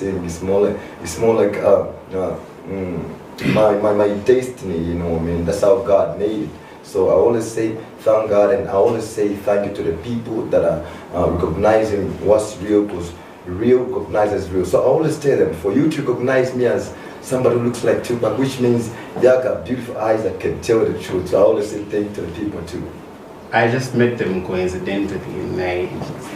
sing. It's more like my destiny, you know what I mean? That's how God made it. So I always say thank God, and I always say thank you to the people that are recognizing what's real, because real recognizes real. So I always tell them, for you to recognize me as somebody who looks like 2PAC, which means you got beautiful eyes that can tell the truth. So I always say thank you to the people too. I just met them coincidentally, and I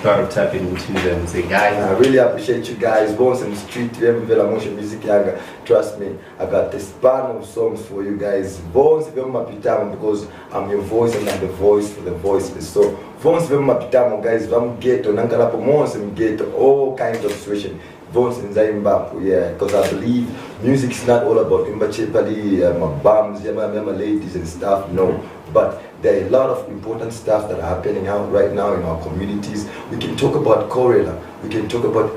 thought of tapping into them and say, guys, I really appreciate you guys. Bones in the street, motion music younger. Trust me, I got this span of songs for you guys. Bones Mapitamo, because I'm your voice and I'm the voice for the voiceless. So Bones Mapitamo, guys, I'm ghetto, Nankala Pomons and ghetto, all kinds of situation. Bones in Zimbabwe, yeah, because I believe music is not all about Imbachepali, bums, ladies and stuff, no. But there are a lot of important stuff that are happening out right now in our communities. We can talk about cholera, we can talk about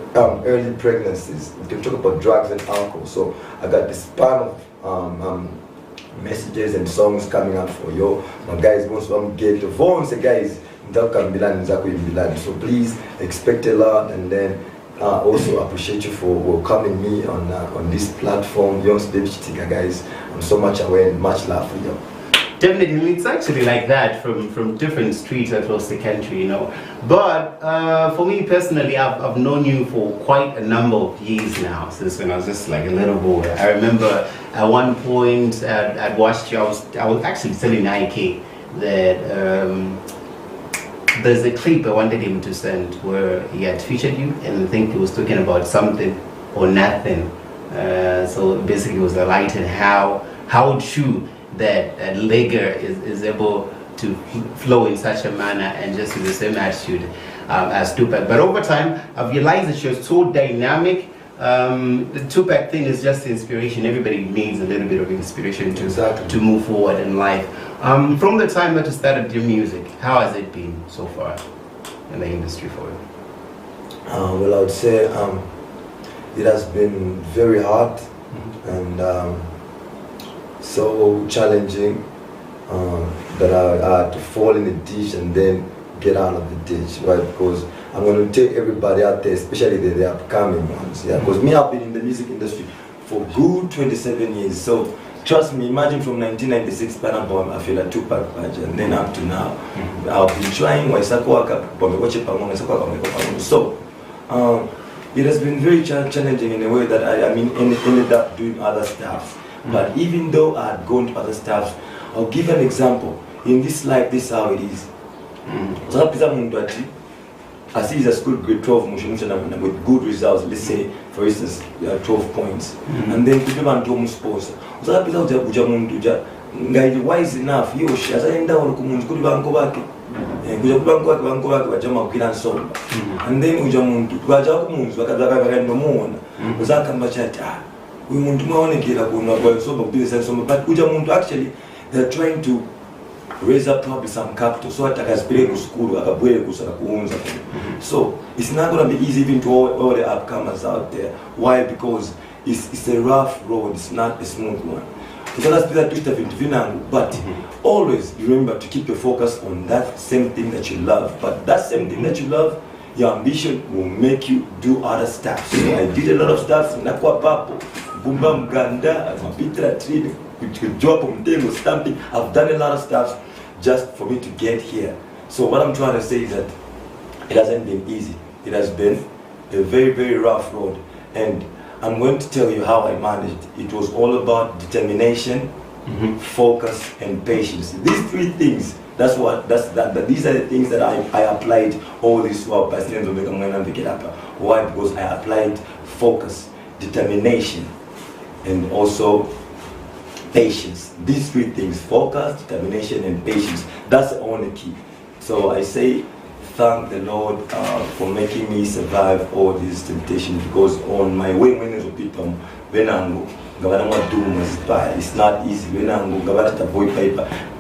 early pregnancies, we can talk about drugs and alcohol. So I got this span of messages and songs coming up for you. My guys, once I'm get the phones, guys, so please expect a lot, and then also appreciate you for welcoming me on this platform. Young's Baby Chitika, guys. I'm so much aware and much love for you. Definitely, it's actually like that from different streets across the country, you know. But for me personally, I've known you for quite a number of years now, since when I was just like a little boy. I remember at one point I'd watched you, I was actually telling IK that there's a clip I wanted him to send where he had featured you, and I think he was talking about something or nothing. So basically it was highlighting how true that Legger is able to flow in such a manner and just with the same attitude as 2PAC. But over time, I've realized that you're so dynamic. The 2PAC thing is just inspiration. Everybody needs a little bit of inspiration to move forward in life. From the time that you started your music, how has it been so far in the industry for you? Well, I would say it has been very hard and so challenging that I had to fall in the ditch and then get out of the ditch, right? Because I'm going to take everybody out there, especially the upcoming ones, yeah. Because me, I've been in the music industry for good 27 years. So trust me, imagine from 1996, I feel like 2PAC, and then up to now, I've been trying. So it has been very challenging in a way that I ended up doing other stuff. But even though I had gone to other stuff, I'll give an example. In this life, this is how it is. I see he's a school grade 12 with good results, let's say, for instance, 12 points. And then people want to sports. Wise enough, he or she has ended up with and then Ujamuntu, but Ujamuntu actually they're trying to raise up probably some capital so that I can to school. So it's not going to be easy even to all the upcomers out there. Why? Because it's a rough road, it's not a smooth one. But always remember to keep your focus on that same thing that you love. But that same thing that you love, your ambition will make you do other stuff. So I did a lot of stuff in Aqua Papo, Bumba Mganda, Mapitra Tree, job of stamping. I've done a lot of stuff just for me to get here. So what I'm trying to say is that it hasn't been easy. It has been a very, very rough road. And I'm going to tell you how I managed. It was all about determination, focus, and patience. These three things, these are the things that I applied all this while. Why? Because I applied focus, determination, and also patience. These three things, focus, determination, and patience. That's the only key. So I say, thank the Lord for making me survive all these temptations, because on my way when it's people when it's not easy. When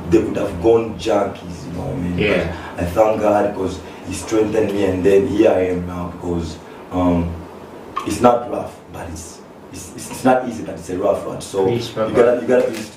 they could have gone junkies, you know what I mean? Yeah. I thank God because He strengthened me, and then here I am now, because it's not rough, but it's not easy, but it's a rough road. So you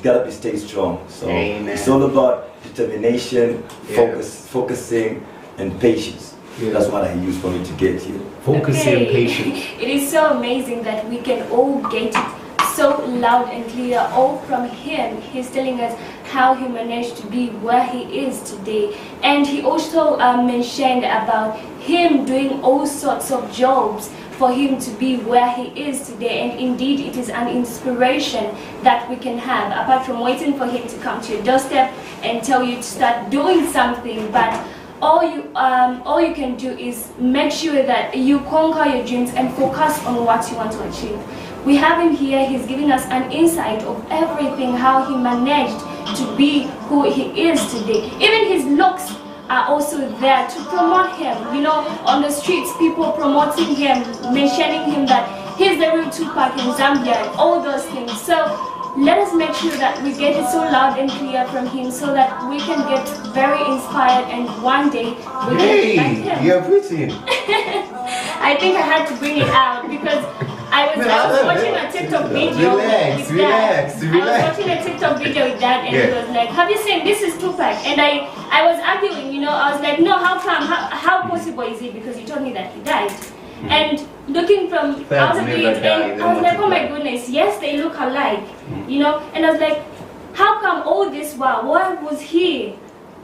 gotta stay strong. So Amen. It's all about determination, focusing, and patience. Yeah. That's what I use for me to get here. Focus and patience. It is so amazing that we can all get it so loud and clear, all from him. He's telling us how he managed to be where he is today. And he also mentioned about him doing all sorts of jobs for him to be where he is today. And indeed, it is an inspiration that we can have, apart from waiting for him to come to your doorstep and tell you to start doing something. But all you can do is make sure that you conquer your dreams and focus on what you want to achieve. We have him here. He's giving us an insight of everything, how he managed to be who he is today. Even his looks are also there to promote him. You know, on the streets, people promoting him, mentioning him that he's the real 2PAC in Zambia, and all those things. So let us make sure that we get it so loud and clear from him, so that we can get very inspired, and one day we can be like him. You're pretty. I think I had to bring it out because I was watching a TikTok video with Dad. I was watching a TikTok video with Dad, and he was like, "Have you seen this is 2PAC?" And I was arguing, you know, I was like, "No, how come? How possible is it?" Because you told me that he died. And looking from out of it, and I was like, "Oh my goodness, yes, they look alike," you know. And I was like, "How come all this while? Where was he?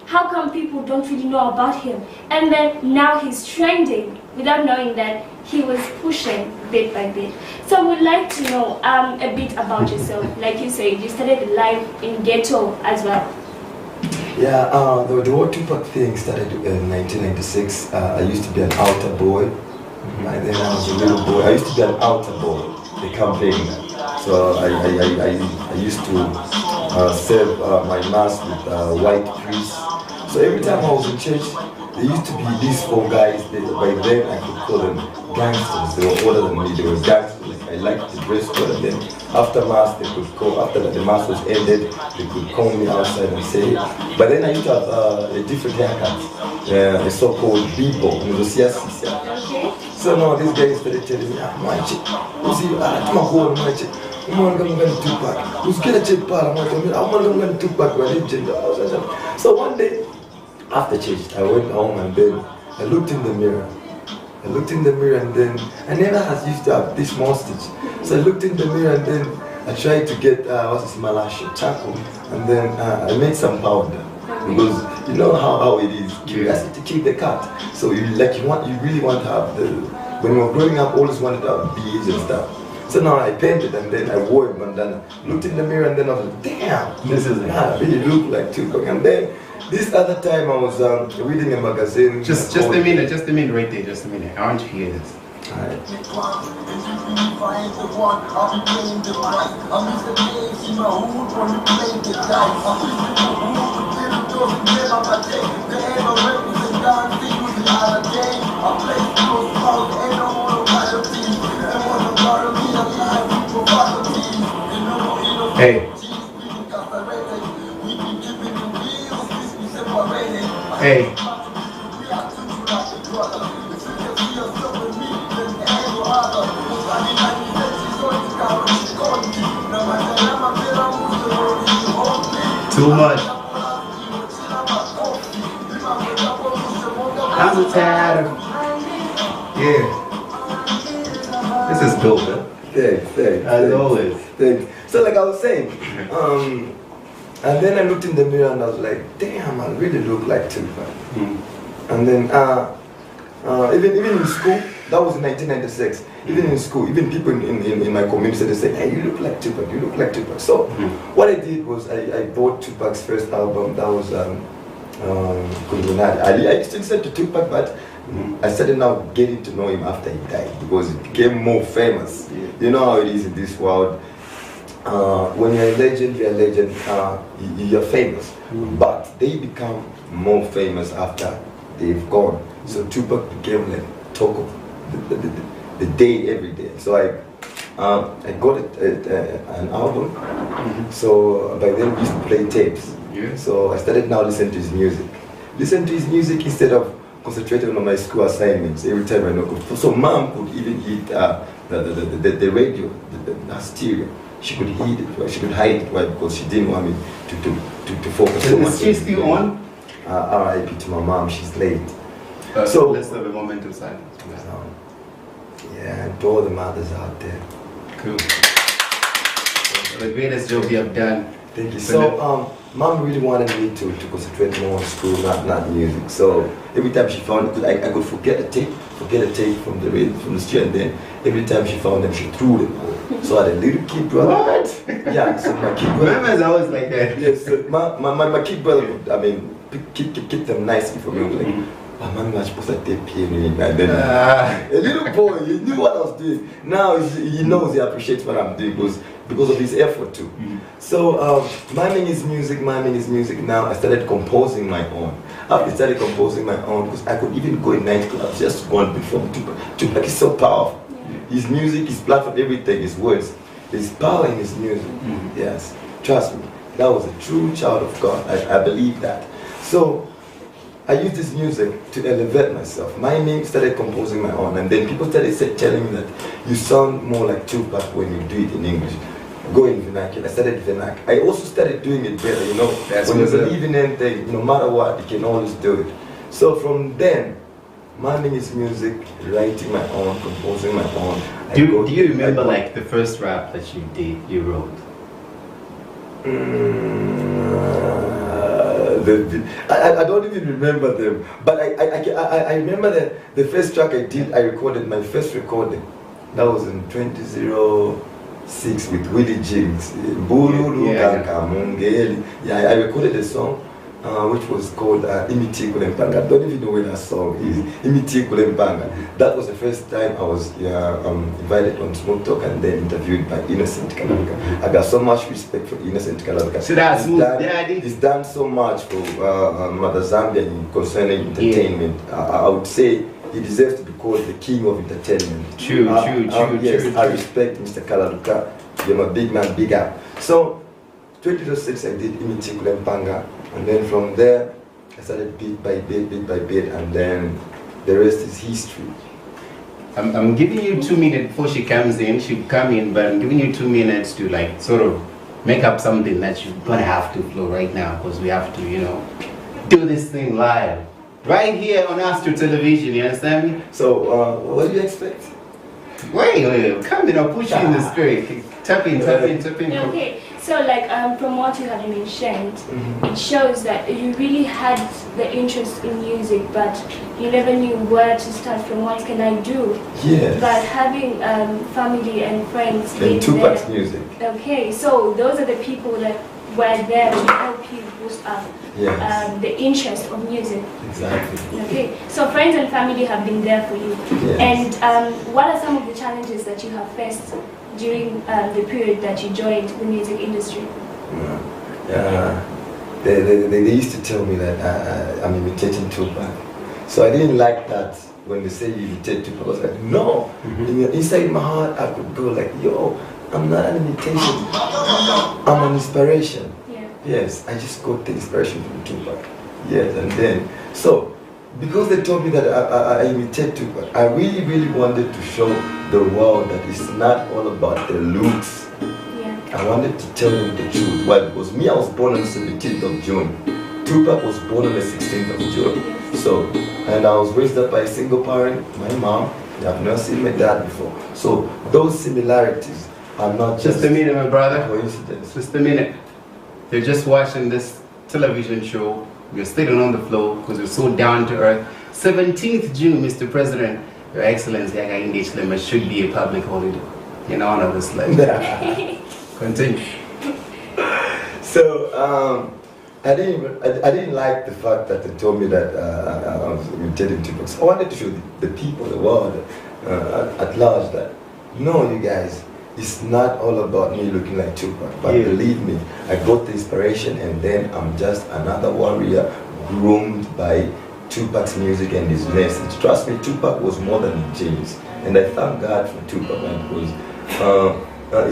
How come people don't really know about him?" And then now he's trending without knowing that he was pushing bit by bit. So we'd like to know a bit about yourself. Like you said, you started life in ghetto as well. Yeah, the whole 2PAC thing started in 1996. I used to be an altar boy. And then I was a little boy. I used to be an altar boy. They can't blame me. So I used to serve my mass with white priests. So every time I was in church, there used to be these 4 guys. By then I could call them gangsters. They were older than me. They were gangsters. Like, I liked the dress code. And then after mass, they could call. After the mass was ended, they could call me outside and say. But then I used to have a different haircut, a so-called b-boy. So now this guy started telling me, who's he? I'm going to 2PAC. Who's going to 2PAC? So one day, after church, I went home and then I looked in the mirror. And then I never had used to have this mustache. So I looked in the mirror and then I tried to get charcoal, and then I made some powder. Because you know how it is, curiosity to keep the cat. So you really want to have when we were growing up, always wanted to have beads and stuff. So now I painted and then I wore a bandana, looked in the mirror and then I was like, damn, this is I really look like 2PAC. And then this other time I was reading a magazine. Just a minute right there, just a minute. I want to hear this. Alright. Hey. Hey. Too much. I'm so tired of. Yeah. This is dope, man. Thanks. As always. Thanks. So like I was saying, and then I looked in the mirror and I was like, damn, I really look like 2PAC. And then even in school, that was in 1996. Even in school, even people in my community, they say, hey, you look like 2PAC, you look like 2PAC. So what I did was I bought 2PAC's first album. That was I used to listen to 2PAC, but I started now getting to know him after he died because it became more famous. You know how it is in this world. When you're a legend, you're famous. But they become more famous after they've gone. So 2PAC became like talk of the day every day. So I got an album. So by then we used to play tapes. So I started now listening to his music. Listen to his music instead of concentrating on my school assignments every time I knock. So mom could even hit the radio, the stereo. She could hide it. She could hide it. Why? Because she didn't want me to focus so much. Is she still on? R.I.P. to my mom. She's late. So let's have a moment of silence. yeah, and to all the mothers out there. Cool. The greatest job you have done. Thank you. So, mom really wanted me to concentrate more on school, not music. So every time she found it, I could forget a tape from the radio, from the street, and then every time she found them, she threw them. So I had a little kid brother. What? Yeah. So my kid brother. Remember, I was like that. Yes. So my kid brother would, I mean, keep them nicely for me. Like, my mom was supposed to take care of me, and then a little boy, he knew what I was doing. Now he knows, he appreciates what I'm doing because of his effort too. So miming is music. Now I started composing my own. After I started composing my own, because I could even go in nightclubs just to go and perform. Tupac is so powerful. His music, his platform, everything, his words, his power in his music. Yes, trust me, that was a true child of God. I believe that. So I used this music to elevate myself. My name started composing my own, and then people started telling me that you sound more like Tupac when you do it in English. Go in vernacular. I started vernacular. I also started doing it better, you know. When you believe in anything, no matter what, you can always do it. So from then, miming is music, writing my own, composing my own. Do you remember like the first rap that you wrote? I don't even remember them, but I remember that the first track I did, I recorded my first recording. That was in 2006 with Willie Jigs. Yeah, I recorded a song which was called Imiti Kulempanga. I don't even know where that song is. Imiti Kulempanga. That was the first time I was invited on Smoke Talk and then interviewed by Innocent Kalaluka. I got so much respect for Innocent Kalaluka. So that's he's done so much for Mother Zambia concerning entertainment. I would say he deserves to be called the king of entertainment. True. Yes, I respect Mr. Kalaluka. You're my big man, big up. So 2006 I did Imiti Kulempanga. And then from there, I started bit by bit, and then the rest is history. I'm giving you 2 minutes before she comes in. She'll come in, but I'm giving you 2 minutes to like sort of make up something that you're gonna have to flow right now, because we have to, you know, do this thing live, right here on Astro Television. You understand me? So, what do you expect? Wait, come in. I'll push you in the spirit. Tap in. Okay. So like from what you have mentioned, it shows that you really had the interest in music, but you never knew where to start from. What can I do? Yes. But having family and friends And Tupac's music. Okay, so those are the people that were there to help you boost up the interest of music. Exactly. Okay, so friends and family have been there for you. Yes. And what are some of the challenges that you have faced during the period that you joined the music industry? They used to tell me that I'm imitating Tupac. So I didn't like that when they say you imitate Tupac. I was like, no. Inside my heart, I could go like, yo, I'm not an imitation. I'm an inspiration. Yeah. Yes, I just got the inspiration from Tupac. Yes, and then, so, because they told me that I imitate Tupac, I really wanted to show the world that it's not all about the looks. Yeah. I wanted to tell them the truth. Why? Because me, I was born on the 17th of June. Tupac was born on the 16th of June. So, and I was raised up by a single parent, my mom. I've never seen my dad before. So, those similarities are not Just a minute, my brother. coincidence. Just a minute. You're just watching this television show. We're sitting on the floor because we're so down to earth. 17th June, Mr. President, Your Excellency, it should be a public holiday in honor of this legend. Continue. So I didn't like the fact that they told me that I was imitating Tupac. So I wanted to show the people, the world at large that no, you guys, it's not all about me looking like Tupac. But believe me, I got the inspiration, and then I'm just another warrior groomed by Tupac's music and his message. Trust me, Tupac was more than a genius, and I thank God for Tupac, man, because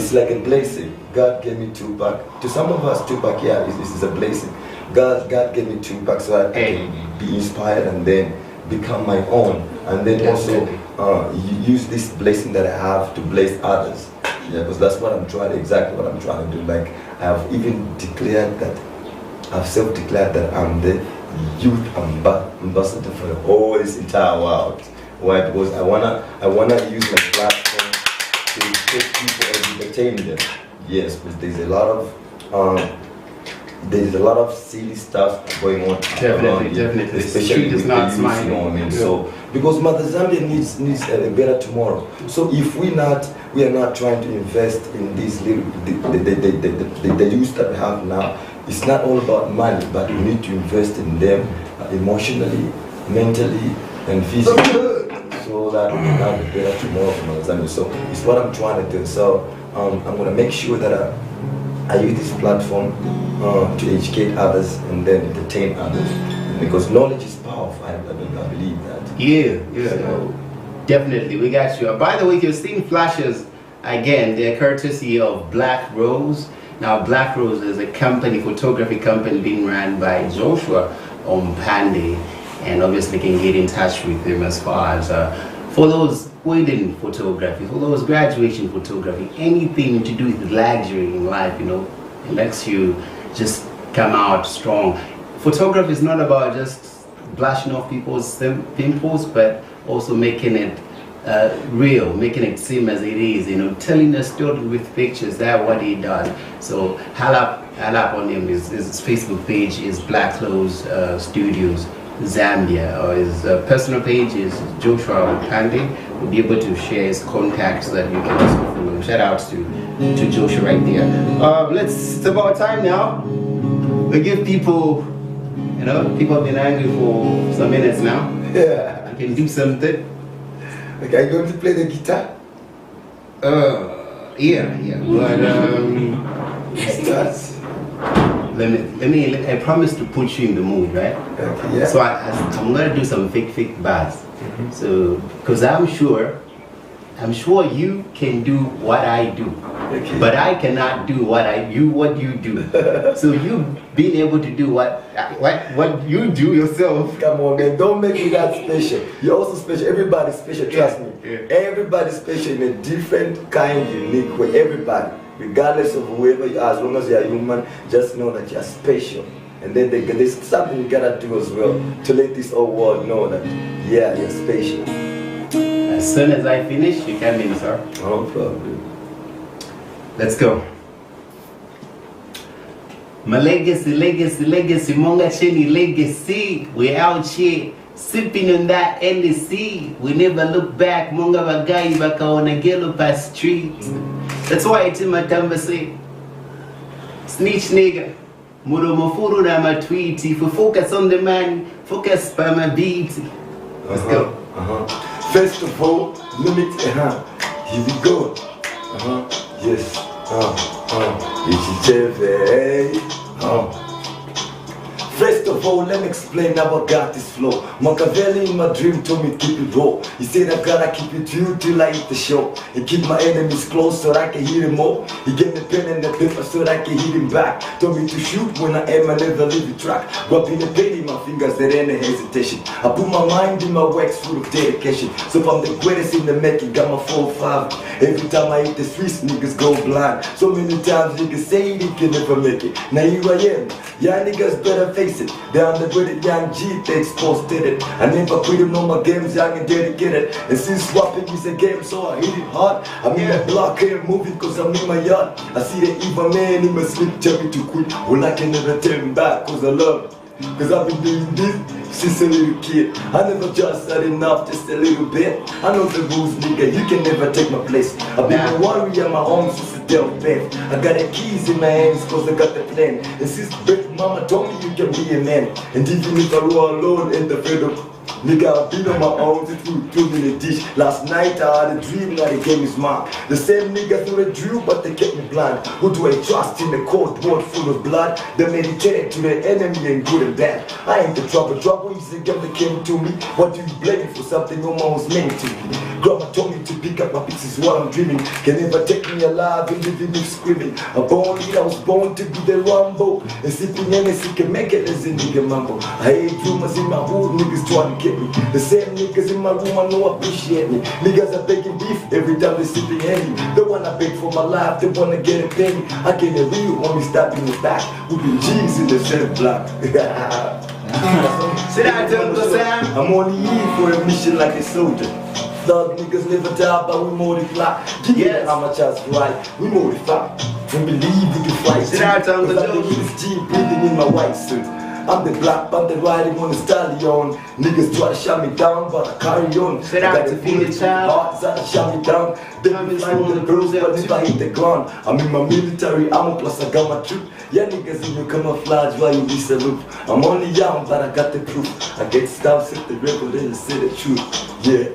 it's like a blessing. God gave me Tupac. To some of us, Tupac, this is a blessing. God gave me Tupac so I can be inspired and then become my own, and then also use this blessing that I have to bless others. Yeah, because that's what I'm trying, exactly what I'm trying to do. Like, I have even declared that, I've self-declared that I'm the youth ambassador for the whole this entire world. Why? Because I wanna use my platform to take people and entertain them. Yes, because there's a lot of silly stuff going on. Definitely. Especially with the youth, you know what I mean? Yeah. So because Mother Zambia needs a better tomorrow. So if we are not trying to invest in these little the youth that we have now, it's not all about money, but we need to invest in them emotionally, mentally, and physically, so that we can have a better tomorrow for Mother Zambia. So it's what I'm trying to do. So I'm gonna make sure that I use this platform to educate others and then entertain others, because knowledge is powerful. I believe that. Yeah. So, definitely, we got you. By the way, you're seeing flashes again. They're courtesy of Black Rose. Now, Black Rose is a photography company being run by Joshua Ompande, and obviously can get in touch with him as far as for those wedding photography, for those graduation photography, anything to do with luxury in life, you know, it makes you just come out strong. Photography is not about just blushing off people's pimples, but also making it real, making it seem as it is, you know, telling a story with pictures. That's what he does. So hal up on him. His Facebook page is Black Clothes Studios Zambia, or his personal page is Joshua Ompande. We'll be able to share his contacts so that you can also follow. Shout outs to Joshua right there. It's about time now. We give people, you know, people have been angry for some minutes now. Yeah. I can do something. Okay, are you going to play the guitar? Yeah. But let me. I promise to put you in the mood, right? okay, yeah. So I'm gonna do some fake bars. So, because I'm sure you can do what I do, Okay. but I cannot do what you do. So you being able to do what you do yourself. Come on, man, don't make me that special. You're also special. Everybody's special, trust me. Yeah. Everybody's special in a different kind, unique way. Everybody, regardless of whoever you are, as long as you're human, just know that you're special. And then there's something you gotta do as well to let this whole world know that, yeah, you're special. As soon as I finish, you come in, sir. No problem. Let's go. My legacy, Monga Cheni legacy. We're out here sipping on that NDC. We never look back. Monga Bagai Baka on a Gelo past street. That's why it's in my Tamba say, snitch nigga. Muro mafuru na matweety. If we focus on the man, focus by my beat. Let's go. First of all, let me here we go. Yes. First of all, let me explain how I got this flow. Machiavelli in my dream told me keep it raw. He said I gotta keep it real till I hit the show. And keep my enemies close so that I can hit him more. He gave me pen and the paper so that I can hit him back. Told me to shoot when I aim, I never leave the track. Rubbing the pain in my fingers, there ain't no hesitation. I put my mind in my works full of dedication. So if I'm the greatest in the making, got my 4-5. Every time I hit the streets, niggas go blind. So many times niggas say they can never make it. Now here I am. Y'all niggas better face it. Down the with it, young G, they exposed did it. I never quit him, no my games, young and dedicated. And since swapping is a game, so I hit it hard. I'm in that block here moving cause I'm in my yard. I see the evil man in my sleep, tell me to quit. Well, I can never tell him back cause I love it. Cause I've been doing this since a little kid. I never just said enough, just a little bit. I know the rules, nigga, you can never take my place. I've been a warrior at my home since the day of birth. I got the keys in my hands cause I got the plan. And since birth, mama told me you can be a man. And even if I roll alone in the fiddle, nigga, I've been on my own since we threw me in the dish. Last night I had a dream, now the game is mine. The same niggas threw the drill, but they kept me blind. Who do I trust in a cold world full of blood? They meditated to the enemy and good and bad. I ain't the trouble is the game that came to me. What do you blame me for something no man was meant to be? Grandma told me to pick up my pieces while I'm dreaming. Can never take me alive and living me screaming. I was born to be the Rambo. And sipping Hennessy can make it as a nigga mambo. I hate rumors in my hood, niggas trying to get me. The same niggas in my room I know appreciate me. Niggas are begging beef every time they sipping Henny. They wanna beg for my life, they wanna get a penny. I get a real homie stop in the back. We be G's in the same block. Sit down, Uncle Sam. I'm on the eve for a mission like a soldier. Thug niggas never die, but we multiply. Yes. How much else right? We multiply. We believe we can fight. Sit down, Uncle Cause I'm the newest G breathing in my white suit. I'm the black panther riding on the stallion. Niggas try to shut me down, but I carry on. Sit down to feel the child. Hearts that shut me down. They be flying the girls, but if I hit the ground, I'm in my military armor, plus I got my troop. Yeah, niggas in your camouflage, why you be salute? I'm only young, but I got the proof. I get stabbed, set the record, and say the truth. Yeah.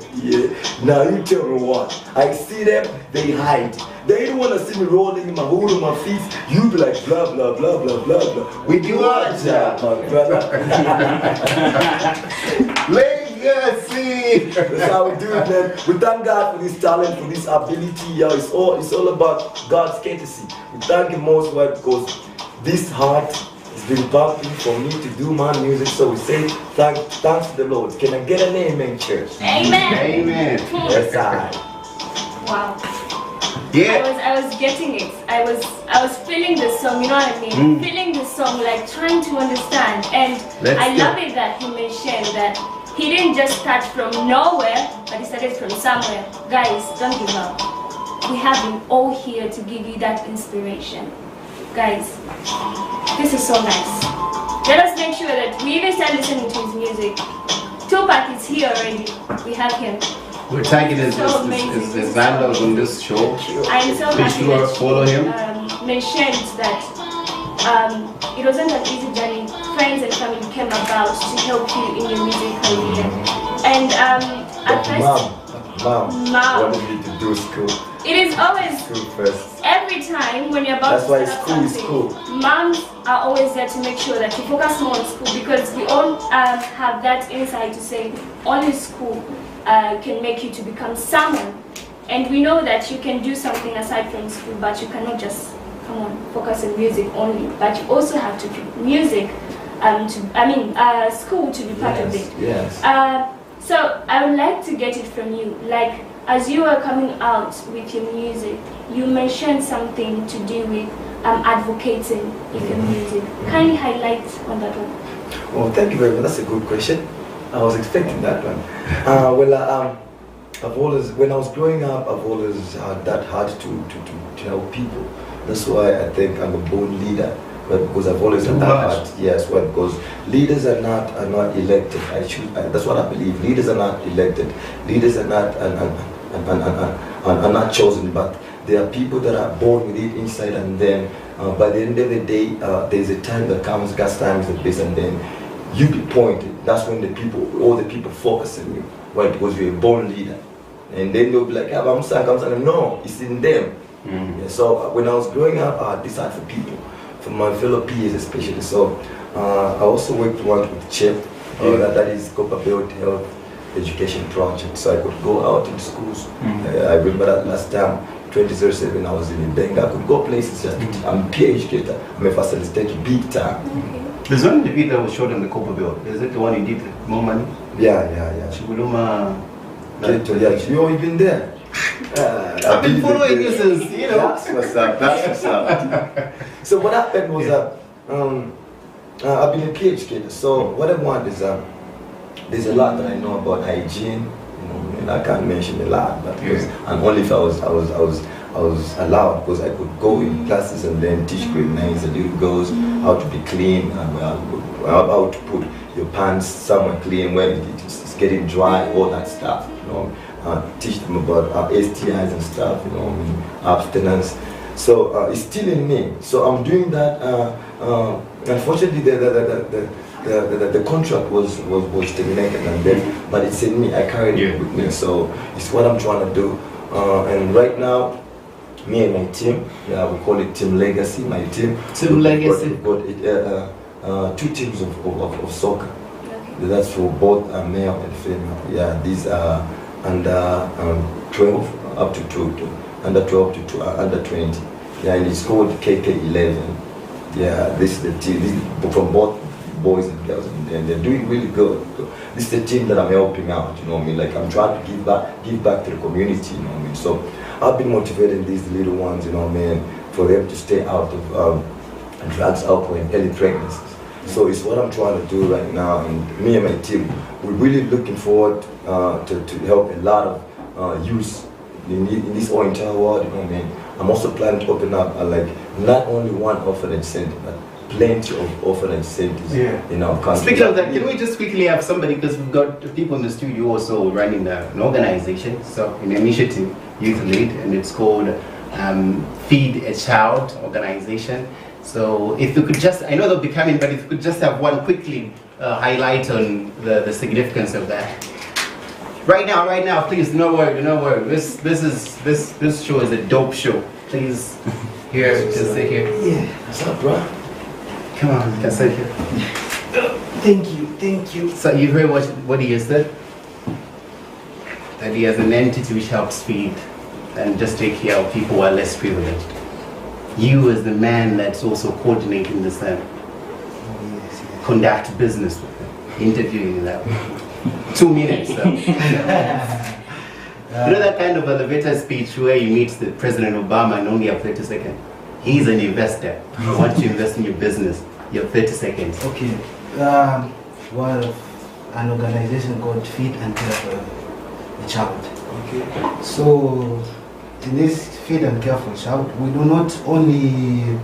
Now you tell me what? I see them, they hide. They don't wanna see me rolling in my hood on my feet. You be like blah blah blah blah blah blah. We do our job, my brother. Legacy. That's how we do it, man. We thank God for this talent, for this ability. Yeah, it's all about God's courtesy. We thank Him most why because this heart has been pumping for me to do my music. So we say thanks to the Lord. Can I get an amen, church? Amen. Amen. Yes, I. Wow. Yeah. I was getting it. I was feeling the song, you know what I mean? Feeling the song, like trying to understand. And I love it that he mentioned that he didn't just start from nowhere, but he started from somewhere. Guys, don't give up. We have him all here to give you that inspiration. Guys, this is so nice. Let us make sure that we even start listening to his music. 2PAC is here already. We have him. We're tagging his vandals on this show. I'm so Be happy sure that follow him. Mentioned that it wasn't an easy journey. Friends and family came about to help you in your music career. And at first, Mom wanted me to do school. It is always School first. every time when you're about That's why to start school is something, cool. moms are always there to make sure that you focus more on school, because we all have that insight to say only school can make you to become someone. And we know that you can do something aside from school, but you cannot just focus on music only. But you also have to do music, school to be part of it. Yes. So I would like to get it from you. Like, as you are coming out with your music, you mentioned something to do with advocating with your music. Kindly highlight on that one. Oh, thank you very much. That's a good question. I was expecting that one. I've always, when I was growing up, I've always had that heart to help people. That's why I think I'm a born leader. But because I've always had that heart. Yes, well, because leaders are not elected. That's what I believe. Leaders are not elected. Leaders are not chosen, but there are people that are born with it inside, and then by the end of the day, there's a time that comes, God's time is the best, and then you be pointed. That's when all the people focus on you. Why? Because you're a born leader. And then they'll be like, I'm saying, no, it's in them. Yeah, so when I was growing up, I decided for people, for my fellow peers especially. So I also worked with CHEP, that is Copper Belt Health Education Project. So I could go out in schools. I remember that last time, 2007, I was in the bank. I could go places. I'm a peer educator. I'm a facilitator, big time. There's one video that was shot on the Copper Belt. Is it the one you did more money? Yeah. Chibuluma. You've been there. I've been following you since, you know. That's what's up. So what happened was I've been a peer educator. So what I want is there's a lot that I know about hygiene. And I can't mention a lot, but and only if I was allowed, because I could go in classes and then teach grade 9s and little girls how to be clean, and how to put your pants somewhere clean when it's getting dry, all that stuff. Teach them about STIs and stuff, abstinence. So it's still in me. So I'm doing that. Unfortunately, the contract was terminated, and then, but it's in me. I carried it with me. So it's what I'm trying to do. And right now, me and my team, we call it Team Legacy. My team. Team Legacy. We've got 2 teams of soccer. Okay. That's for both male and female. Yeah, these are under 12 up to under 12 to under 20. Yeah, and it's called KK11. Yeah, this is the team. This is from both boys and girls, and they're doing really good. This is the team that I'm helping out. You know what I mean? Like, I'm trying to give back to the community. You know what I mean? So I've been motivating these little ones. You know what I mean? For them to stay out of drugs, alcohol, and early pregnancies. So it's what I'm trying to do right now, and me and my team, we're really looking forward to help a lot of youth in this whole entire world. You know what I mean? I'm also planning to open up like not only one orphanage center, but plenty of orphanage centers in our country. Speaking of that, can we just quickly have somebody, because we've got people in the studio also running an organization, so an initiative, Youth Lead, and it's called Feed a Child organization. So if you could just, I know they'll be coming, but if you could just have one quickly highlight on the significance of that. Right now, please, no word. This show is a dope show. Please, here, just sit here. Yeah, what's up, bro? Come on, you can sit here. Thank you. So you heard what he has said? That he has an entity which helps feed and just take care of people who are less privileged. You as the man that's also coordinating this thing, conduct business with them, interviewing them. 2 minutes. So. You know that kind of elevator speech where you meet the President Obama and only have 30 seconds? He's an investor. I want you to invest in your business. You have 30 seconds. Okay. Well, an organization called Feed and Care for the Child. Okay. So, in this Feed and Care for the Child, we do not only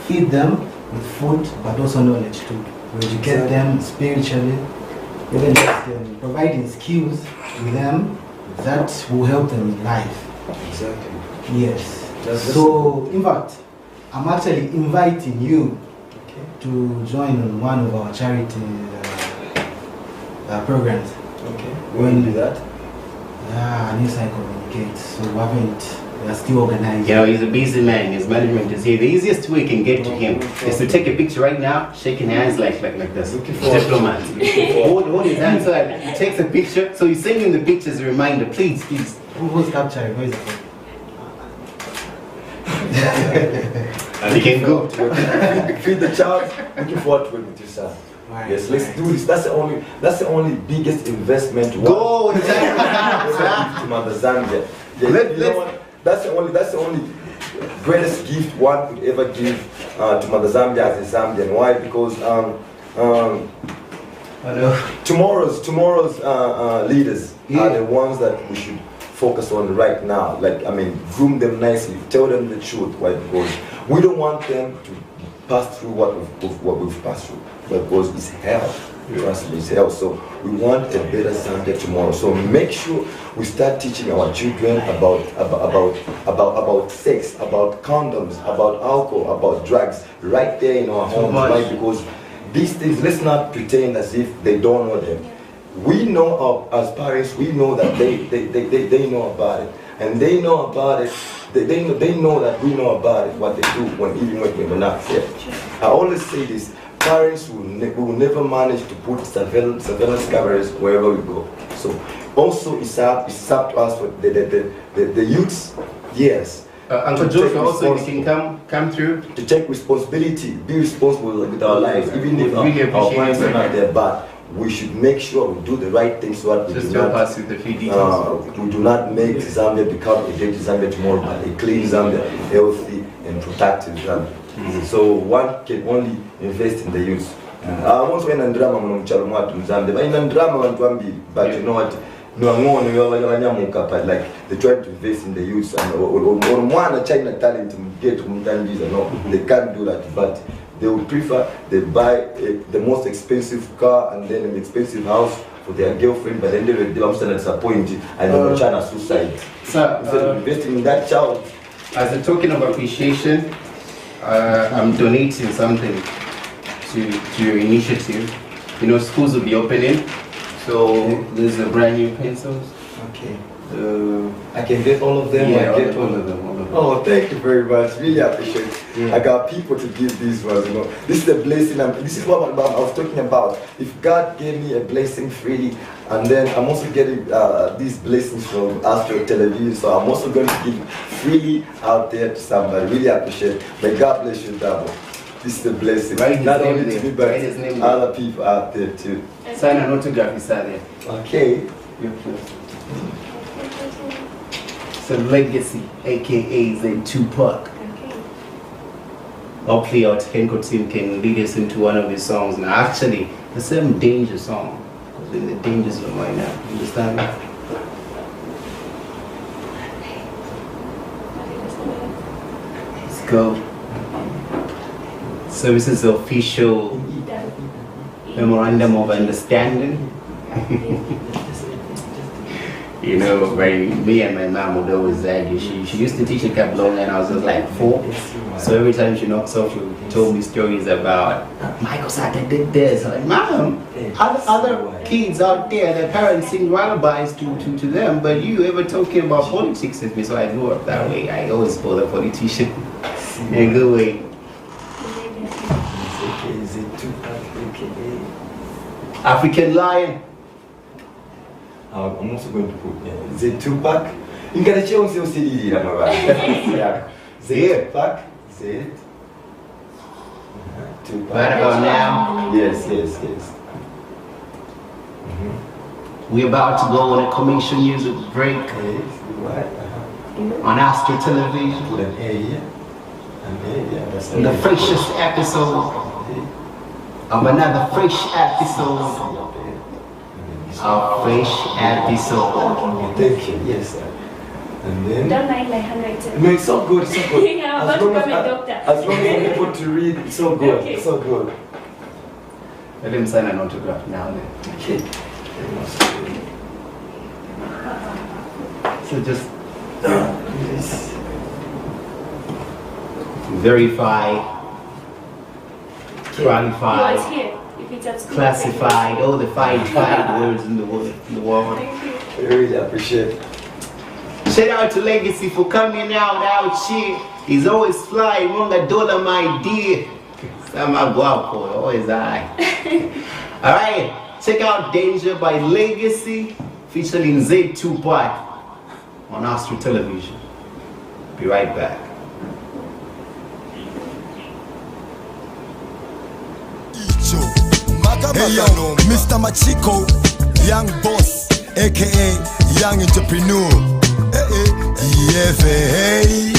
feed them with food, but also knowledge too. We educate them spiritually, even just providing skills to them that will help them in life. Exactly. Yes. So, in fact, I'm actually inviting you to join on one of our charity programs. Okay. When do that? Yeah, News I communicate. So we are still organizing. You know, he's a busy man. His management is here. The easiest way you can get to him is to take a picture right now, shaking hands like this. Diplomat. Hold his hands so that he takes a picture. So you send him the picture as a reminder. Please. Who's capturing? Where is it? And he can go. Feed the child. Looking forward to it with you, sir. Right, Yes, let's do this. That's the only biggest investment. Go. To Mother Zambia. Yeah, you know what? That's the only greatest gift one could ever give to Mother Zambia as a Zambian. Why? Because tomorrow's leaders are the ones that we should focus on right now. Like, I mean, groom them nicely, tell them the truth. Why? Because we don't want them to pass through what we've passed through. Because it's hell. Trust me, it's hell. So we want a better Zambia tomorrow. So make sure we start teaching our children about sex, about condoms, about alcohol, about drugs, right there in our homes, right? Because these things, let's not pretend as if they don't know them. We know, as parents, we know that they know about it, and they know about it. They know that we know about it, what they do even when we're not there. I always say this: parents will never manage to put surveillance cameras wherever we go. So also it's up to us for the youths. Yes. Uncle Joshua, also you can come through to take responsibility, be responsible with our lives, even if our parents are not there. But we should make sure we do the right things so that we just do not pass with the few details. we do not make Zambia become a dirty Zambia tomorrow, but a clean Zambia, healthy and productive Zambia. So one can only invest in the youth. I once went and drama in Zambia, but in drama but you know what? Like they try to invest in the youth and or China talent to get no, they can't do that, but they would prefer they buy the most expensive car and then an expensive house for their girlfriend, but then they will disappointed and they will China suicide. So instead of investing in that child. As a token of appreciation, I'm donating something to your initiative. You know, schools will be opening, so there's a brand new pencils. Okay. I can get all of them. Yeah, I get all of them. Oh, thank you very much. Really appreciate it. Yeah. I got people to give these ones. You know, this is a blessing. And this is what I was talking about. If God gave me a blessing freely, and then I'm also getting these blessings from Astro Television, so I'm also going to give freely out there to somebody. Really appreciate it. May God bless you, double. This is a blessing. Not only to me, but other people out there too. Sign an autograph inside there. Okay. So legacy, aka ZED 2PAC. or play out Henko Tim can lead us into one of his songs. Now actually, the same Danger song, because in the Danger zone right now, you understand me? Let's go. So this is the official memorandum of understanding. You know, when me and my mom would always argue, she used to teach a Kablong and I was just like 4. So every time she knocks off, she told me stories about Michael Sata did this. I'm like, Mom, other kids out there, their parents sing lullabies to them, but you ever talking about politics with me? So I grew up that way. I always call a politician in a good way. ZED 2PAC, aka African Lion. I'm also going to put ZED 2PAC. You can change your CD, yeah. ZED 2PAC, ZED 2PAC. Right about now, Yes. we're about to go on a commercial music break on Astro Television. Put an A here. That's The freshest episode of another fresh episode. A fresh episode. Thank you. Yes, sir. And then. Don't mind my handwriting. No, it's so good. It's so good. Yeah, I'm about to become a doctor. As long as I'm able to read, it's so good. Okay. It's so good. Let him sign an autograph now. Okay. So just Yes. verify, You qualify, always here. If it's at school. classified, all the five words in the world. Thank you. I really appreciate it. Shout out to Legacy for coming out here. He's always flying on the dollar, my dear. Sama guapo, always I. Alright, check out Danger by Legacy featuring ZED 2PAC on Astro Television. Be right back. Hey yo, Mr. Machiko, young boss, aka young entrepreneur. Hey.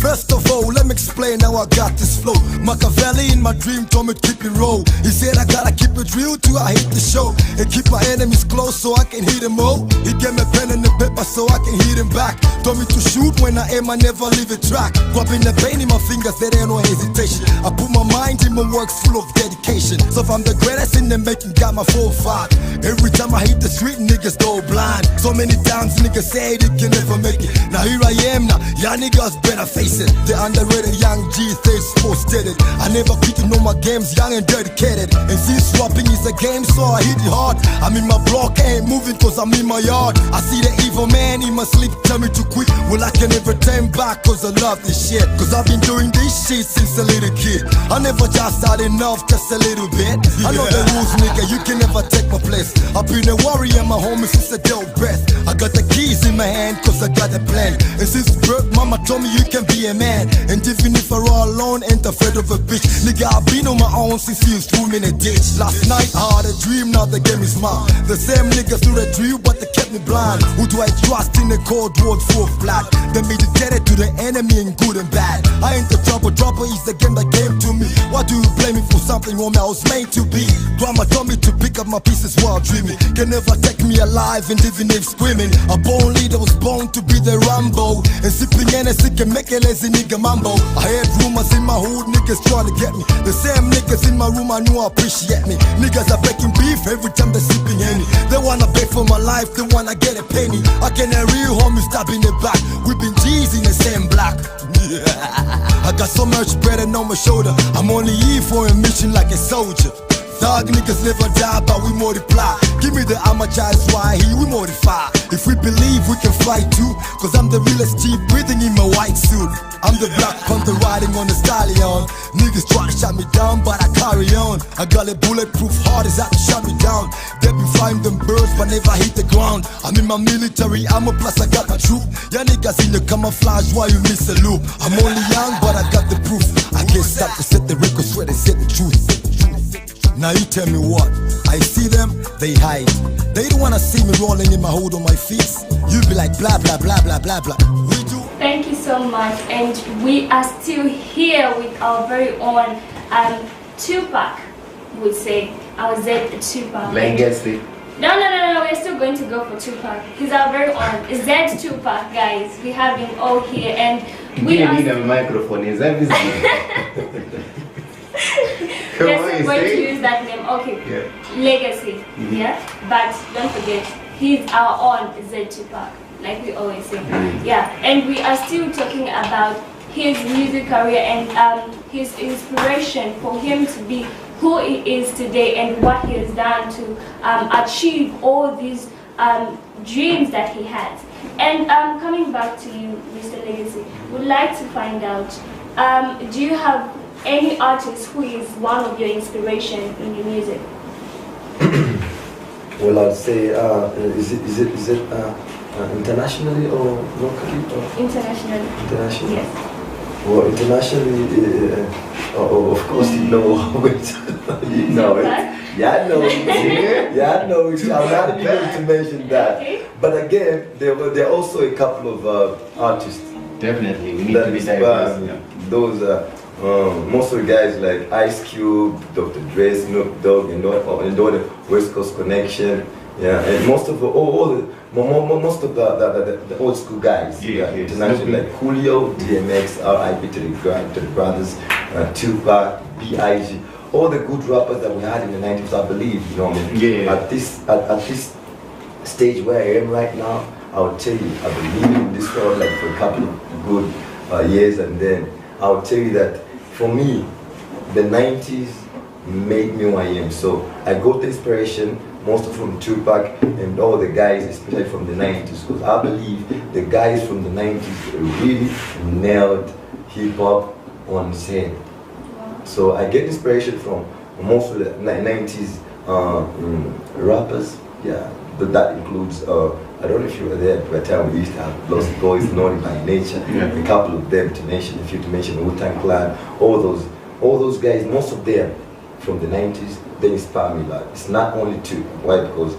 First of all, let me explain how I got this flow. Machiavelli in my dream told me to keep it roll. He said I gotta keep it real till I hit the show and keep my enemies close so I can hit them all. He gave me a pen and a paper so I can hit him back. Told me to shoot when I aim, I never leave a track. Grabbing the pain in my fingers, there ain't no hesitation. I put my mind in my work full of dedication. So if I'm the greatest in the making, got my 4-5. Every time I hit the street, niggas go blind. So many times niggas say they can never make it. Now here I am now, y'all niggas better face it. The underrated young G, stays posted. I never quit to know my games, young and dedicated. And since rapping is a game, so I hit it hard. I'm in my block, I ain't moving cause I'm in my yard. I see the evil man in my sleep, tell me to quit. Well, I can never turn back cause I love this shit. Cause I've been doing this shit since a little kid. I never just had enough, just a little bit. I know the rules, nigga, you can never take my place. I've been a warrior, my homie, since a dope breath. I got the keys in my hand cause I got a plan. And since birth, mama told me you can be a man. And even if I roll alone, ain't afraid of a bitch. Nigga, I've been on my own since he was threw me in a ditch. Last night I had a dream, now the game is mine. The same niggas threw the drill, but they kept me blind. Who do I trust in the cold world full of blood? They meditated to the enemy in good and bad. I ain't the trouble is the game that came to me. Why do you blame me for something homie I was made to be? Grandma told me to pick up my pieces while dreaming. Can never take me alive and even if screaming. A born leader was born to be the Rambo. And sipping Hennessy can make a lazy nigga mambo. I heard rumors in my hood, niggas trying to get me. The same niggas in my room I knew appreciate me. Niggas are baking beef every time they sipping Henny. They wanna beg for my life, they wanna get a penny. I can a real homie stab in the back. We been G's in the same block. I got so much bread on my shoulder. I'm only here for a mission like a soldier. Thug niggas never die, but we multiply. Give me the amateur, that's why here we modify. If we believe we can fly too, cause I'm the realest G breathing in my white suit. I'm the Black Panther riding on the stallion. Niggas try to shut me down, but I carry on. I got a bulletproof heart, is out to shut me down. They been flying them birds, but never hit the ground. I'm in my military armor, plus I got my troop. Ya niggas in the camouflage, why you miss a loop? I'm only young, but I got the proof. I can't stop to set the record straight and set the truth. Now you tell me what? I see them, they hide. They don't wanna see me rolling in my hood on my feet. You be like blah blah blah blah blah blah. We do Thank you so much, and we are still here with our very own 2PAC, would say, our ZED 2PAC. Legacy. No, we're still going to go for 2PAC. He's our very own ZED 2PAC, guys. We have him all here, and we You need a microphone, is that busy? Yes, we're going to use that name. Okay. Yeah. Legacy. Yeah. But don't forget, he's our own ZED 2PAC, like we always say. Yeah. And we are still talking about his music career and his inspiration for him to be who he is today and what he has done to achieve all these dreams that he has. And coming back to you, Mr. Legacy, would like to find out, do you have any artist who is one of your inspiration in your music? Well, I'd say, is it internationally or locally? Or? Internationally. Internationally? Yes. Well, internationally, of course, you know it. You know it. Yeah, I know it. Yeah, I know it. I'm not even going to mention that. Okay. But again, there are also a couple of artists. Definitely, we need to be diverse. Yeah. Those most of the guys like Ice Cube, Dr. Dre, Snoop Dogg, and all the West Coast Connection. Yeah, and most of the most of the old school guys, international, like Julio, DMX, R.I.P. to the brothers, Tupac, B.I.G., all the good rappers that we had in the 90s, I believe, you know what I mean? Yeah. At this stage where I am right now, I would tell you, I've been living in this world like for a couple of good years, and then I would tell you that for me, the 90s made me who I am. So I got the inspiration most from Tupac and all the guys, especially from the 90s, because I believe the guys from the 90s really nailed hip hop on his head. So I get inspiration from most of the 90s rappers, yeah, but that includes, I don't know if you were there, but the time we used to have Lost Boys, Naughty by Nature, a couple of them to mention, a few to mention, Wu-Tang Clan, all those guys, most of them from the 90s, they inspire me. Like, it's not only why? Because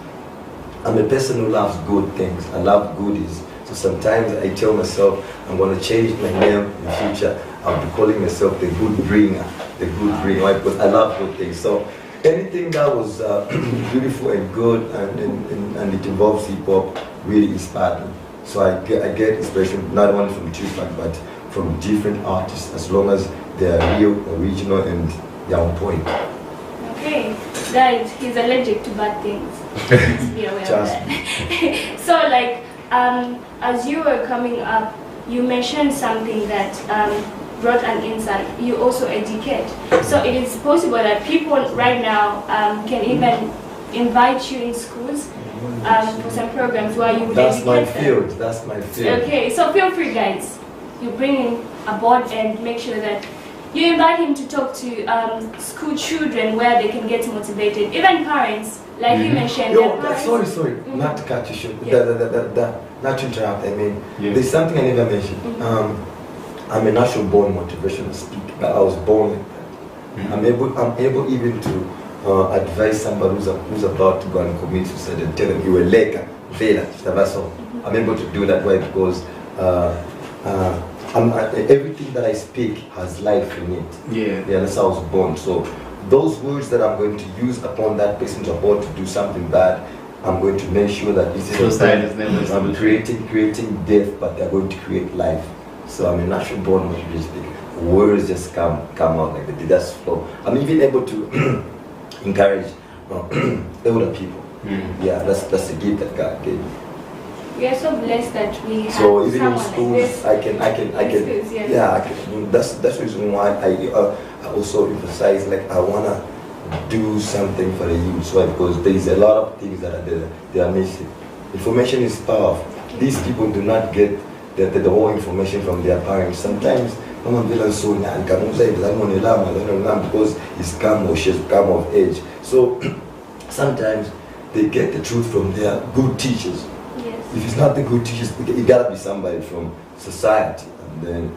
I'm a person who loves good things. I love goodies. So sometimes I tell myself I'm going to change my name in the future. I'll be calling myself the good bringer. The good bringer, why? Because I love good things. So anything that was beautiful and good and it involves hip hop really inspired me. So I get inspiration not only from Tupac but from different artists, as long as they're real, original, and they're on point. Okay, guys, he's allergic to bad things. Just be aware of that. So, like, as you were coming up, you mentioned something that brought an insight. You also educate. So it is possible that people right now can even invite you in schools for some programs where you would educate them. That's my field. Okay, so feel free, guys. You bring him aboard and make sure that you invite him to talk to school children where they can get motivated. Even parents, like you mentioned. Yo, sorry, not to cut you short. Not to interrupt. I mean, there's something I never mentioned. I'm a natural born motivational speaker. I was born like that. I'm able even to advise somebody who's about to go and commit suicide and tell them you were leka, vela, so I'm able to do that. Why? Because everything that I speak has life in it. Yeah, that's how I was born. So those words that I'm going to use upon that person who's about to do something bad, I'm going to make sure that this is I'm creating death, but they're going to create life. So I'm a natural born motivational speaker. Words just come out like that. That's flow. I'm even able to encourage older people. Yeah, that's the gift that God gave me. We are so blessed that we have so even in like schools, I can that's the reason why I also emphasize, like, I wanna do something for the youth. So because there is a lot of things that they are missing. Information is powerful. These people do not get the whole information from their parents. Sometimes because he's come or she's come of age. So sometimes they get the truth from their good teachers. If it's not the good teachers, it gotta be somebody from society, and then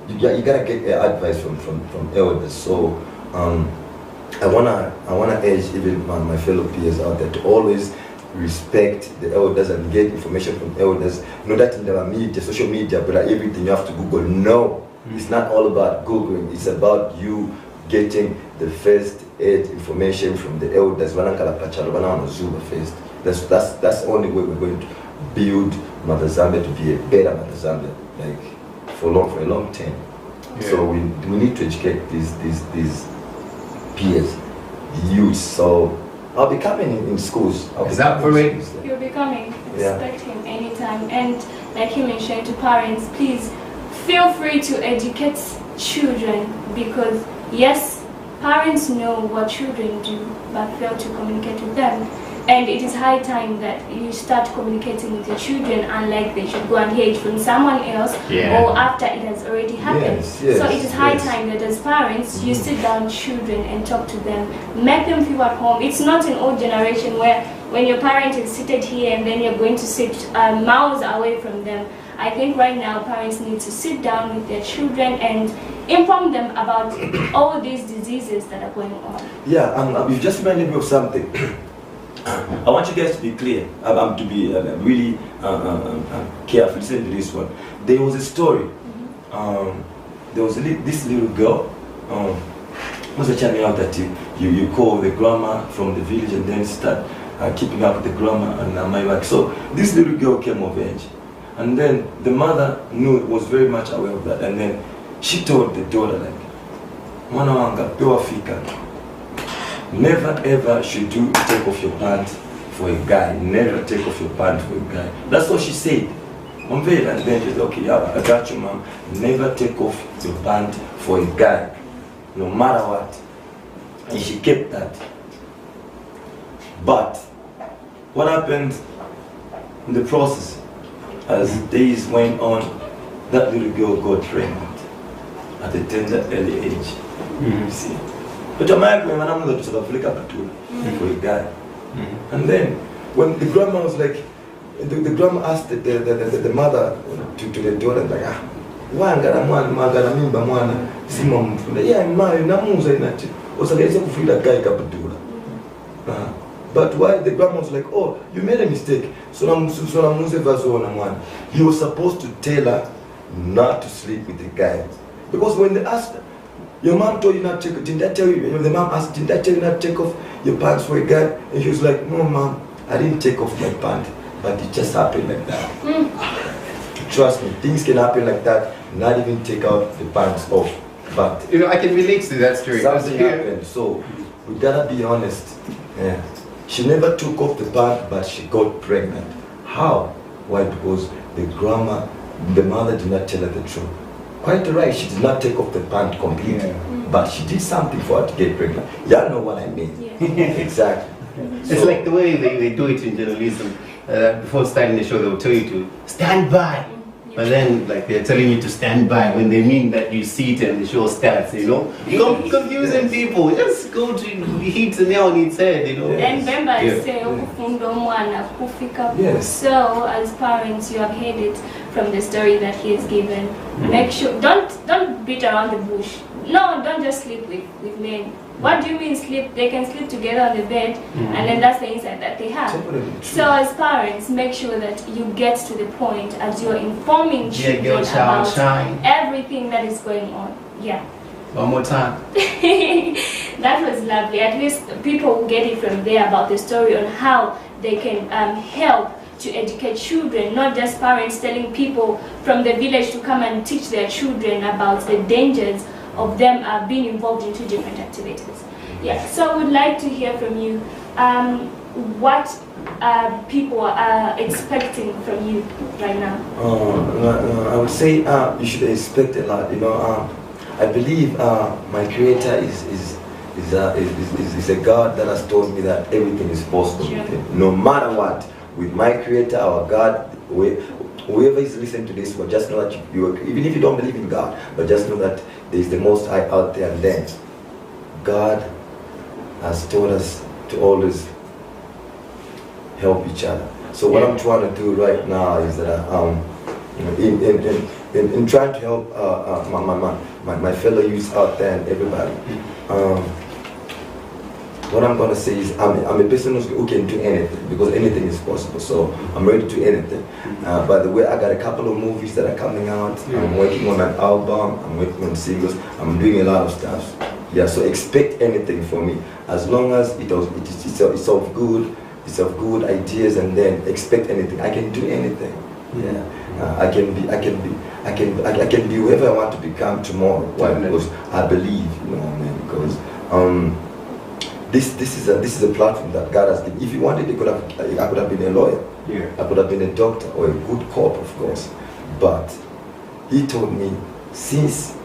you gotta get advice from elders. So I wanna urge even my fellow peers out there to always respect the elders and get information from elders. Not that in the media, social media, but like everything you have to Google. No, it's not all about Googling. It's about you getting the first aid information from the elders. That's the only way we're going to build Mother Zambia to be a better Mother Zambia, like for a long time. Yeah. So we need to educate these peers, youth. So I'll be coming in schools. Is that for it? You'll be coming. Yeah. Expect him anytime. And like he mentioned to parents, please feel free to educate children, because yes, parents know what children do but fail to communicate with them. And it is high time that you start communicating with your children, unlike they should go and hear it from someone else or after it has already happened. Yes, so it is high yes. time that as parents, you sit down with children and talk to them, make them feel at home. It's not an old generation where when your parent is seated here and then you're going to sit miles away from them. I think right now parents need to sit down with their children and inform them about all these diseases that are going on. Yeah, You just reminded me of something. I want you guys to be clear. To be really careful. Listen to this one. There was a story. There was this little girl. What's the channel out that you call the grandma from the village and then start keeping up with the grandma and my wife. So this little girl came of age, and then the mother was very much aware of that, and then she told the daughter like, "Mwana wanga pewa fika. Never ever should you take off your pants for a guy. Never take off your pants for a guy." That's what she said. And then she said, "Okay, yeah, I got you, mom. Never take off your pants for a guy, no matter what." And she kept that. But what happened in the process, as days went on, that little girl got pregnant at a tender early age. You see. But for a guy. And then when the grandma was like, the grandma asked the mother to the daughter like, why mwana sima mfunda? Yeah, namuza inachi. Osagaiza kufida guy kapatula. But why the grandma was like, oh, you made a mistake. So namuze vazona mwana. You were supposed to tell her not to sleep with the guy. Because when they asked her, your mom told you not to take off, didn't I tell you? The mom asked, didn't I tell you not to take off your pants for a guy? And she was like, no mom, I didn't take off my pants, but it just happened like that. Trust me, things can happen like that, not even take out the pants off. But I can relate to that story. Something happened, so we gotta be honest. Yeah. She never took off the pants, but she got pregnant. How? Why? Because the mother did not tell her the truth. Quite right, she did not take off the pant completely, but she did something for her to get pregnant. Y'all know what I mean. Yeah. Exactly. It's like the way they do it in journalism. Before starting the show, they'll tell you to stand by. But then, like, they're telling you to stand by when they mean that you see it and the show starts, confusing people. Just go to hit the nail on its head, And remember, say, Yes. so as parents, you have heard it from the story that he has given. Make sure, don't beat around the bush. No, don't just sleep with men. What do you mean sleep? They can sleep together on the bed, and then that's the insight that they have. So as parents, make sure that you get to the point as you're informing children about everything that is going on. Yeah. One more time. That was lovely. At least people will get it from there about the story on how they can help to educate children, not just parents telling people from the village to come and teach their children about the dangers of them being involved into different activities. Yeah, so I would like to hear from you what people are expecting from you right now. I would say you should expect a lot. I believe my Creator is a God that has told me that everything is possible with Him. No matter what, with my Creator, our God, whoever is listening to this, but just know that even if you don't believe in God, but just know that there is the Most High out there, and then God has told us to always help each other. So what I'm trying to do right now is that in trying to help my fellow youths out there and everybody, what I'm gonna say is I'm a person who can do anything, because anything is possible. So I'm ready to do anything. By the way, I got a couple of movies that are coming out. I'm working on an album. I'm working on singles. I'm doing a lot of stuff. Yeah, so expect anything from me, as long as it's of good, it's of good ideas, and then expect anything. I can do anything. Yeah, I can be whoever I want to become tomorrow. Why? Because I believe, you know what I mean? Because this is a platform that God has given. If you wanted, I could have been a lawyer. Yeah. I could have been a doctor or a good cop, of course. But He told me, since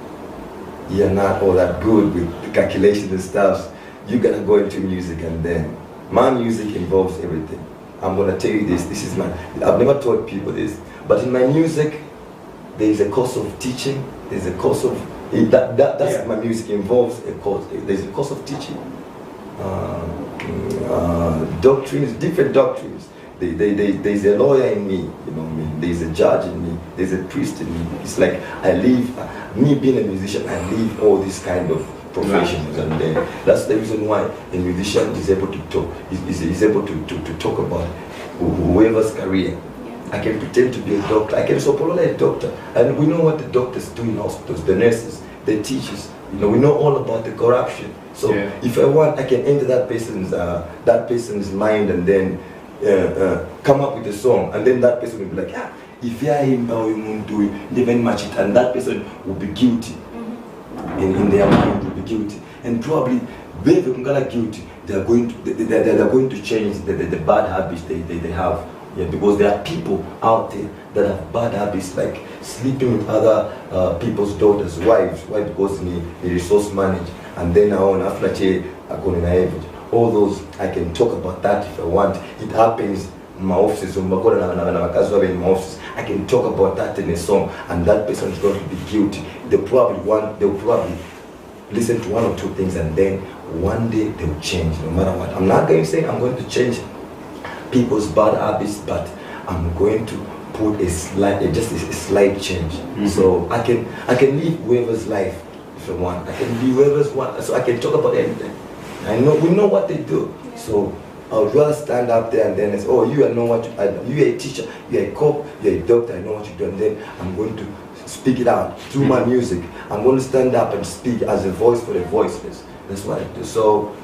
you're not all that good with the calculations and stuff, you're gonna go into music, and then my music involves everything. I'm gonna tell you this. This is I've never taught people this, but in my music, there is a course of teaching. There's a course of my music involves a course. There's a course of teaching. Doctrines, different doctrines. There's a lawyer in me, you know what I mean? There's a judge in me, there's a priest in me. It's like I live, me being a musician, I live all these kind of professions, and then that's the reason why a musician is able to talk, is able to talk about whoever's career. I can pretend to be a doctor, I can support a doctor, and we know what the doctors do in hospitals, the nurses, the teachers. You know, we know all about the corruption. So if I want, I can enter that person's mind, and then come up with a song, and then that person will be like, if you are him, or you won't do it, even match it, and that person will be guilty. In their mind, will be guilty, and probably when they are guilty, they're going to change the bad habits they have. Yeah, because there are people out there that have bad habits, like sleeping with other people's daughters' wives. Why? Because they resource manage, and then after all those, I can talk about that if I want. It happens in my offices. In my office, I can talk about that in a song, and that person is going to be guilty. They'll probably listen to one or two things, and then one day they'll change, no matter what. I'm not going to say I'm going to change people's bad habits, but I'm going to put just a slight change. So I can live whoever's life if I want. I can be whoever's want. So I can talk about anything. We know what they do. So I would rather stand up there and then say, oh, you're a teacher, you're a cop, you're a doctor, I know what you do, and then I'm going to speak it out through my music. I'm going to stand up and speak as a voice for the voiceless. That's what I do. So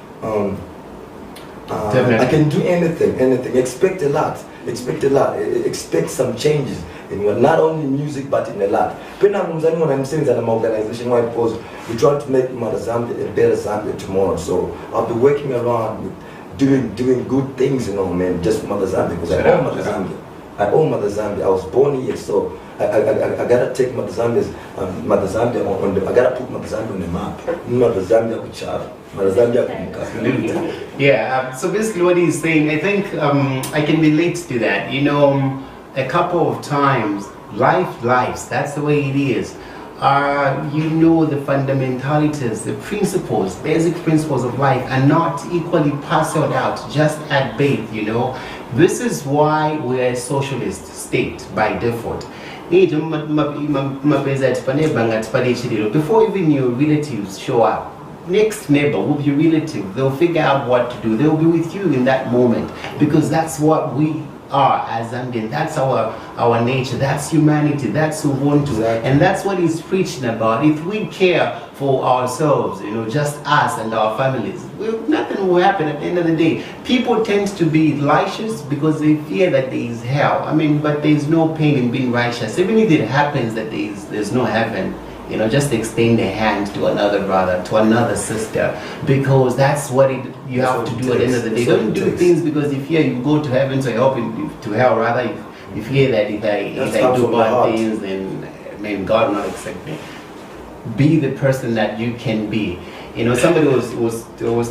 I can do anything. Expect a lot. Expect some changes in not only music but in a lot. When I'm saying that I'm an organization where we try to make Mother Zambia a better Zambia tomorrow. So I'll be working around with doing good things, you know, man. Just Mother Zambia, because I own Mother Zambia. I own Mother Zambia. I was born here, so I gotta take Mother Zambia on the. I gotta put Mother Zambia on the map. Mother Zambia kuchara. Yeah, so basically what he's saying, I think I can relate to that. You know, a couple of times, lives, that's the way it is. You know, the fundamentalities, the principles, basic principles of life are not equally parceled out just at birth, you know. This is why we're a socialist state by default. Before even your relatives show up, next neighbor will be your relative. They'll figure out what to do. They'll be with you in that moment, because that's what we are as Zambian. That's our nature. That's humanity. That's Ubuntu. Exactly. And that's what he's preaching about. If we care for ourselves, you know, just us and our families, nothing will happen at the end of the day. People tend to be righteous because they fear that there is hell. I mean, but there's no pain in being righteous. Even if it happens that there's no heaven, you know, just extend a hand to another brother, to another sister, because that's what you have to do at the end of the day. Don't do things because you fear you go to heaven, so you hope to hell. Rather, you fear that if I do bad things, then God will not accept me. Be the person that you can be. You know, somebody was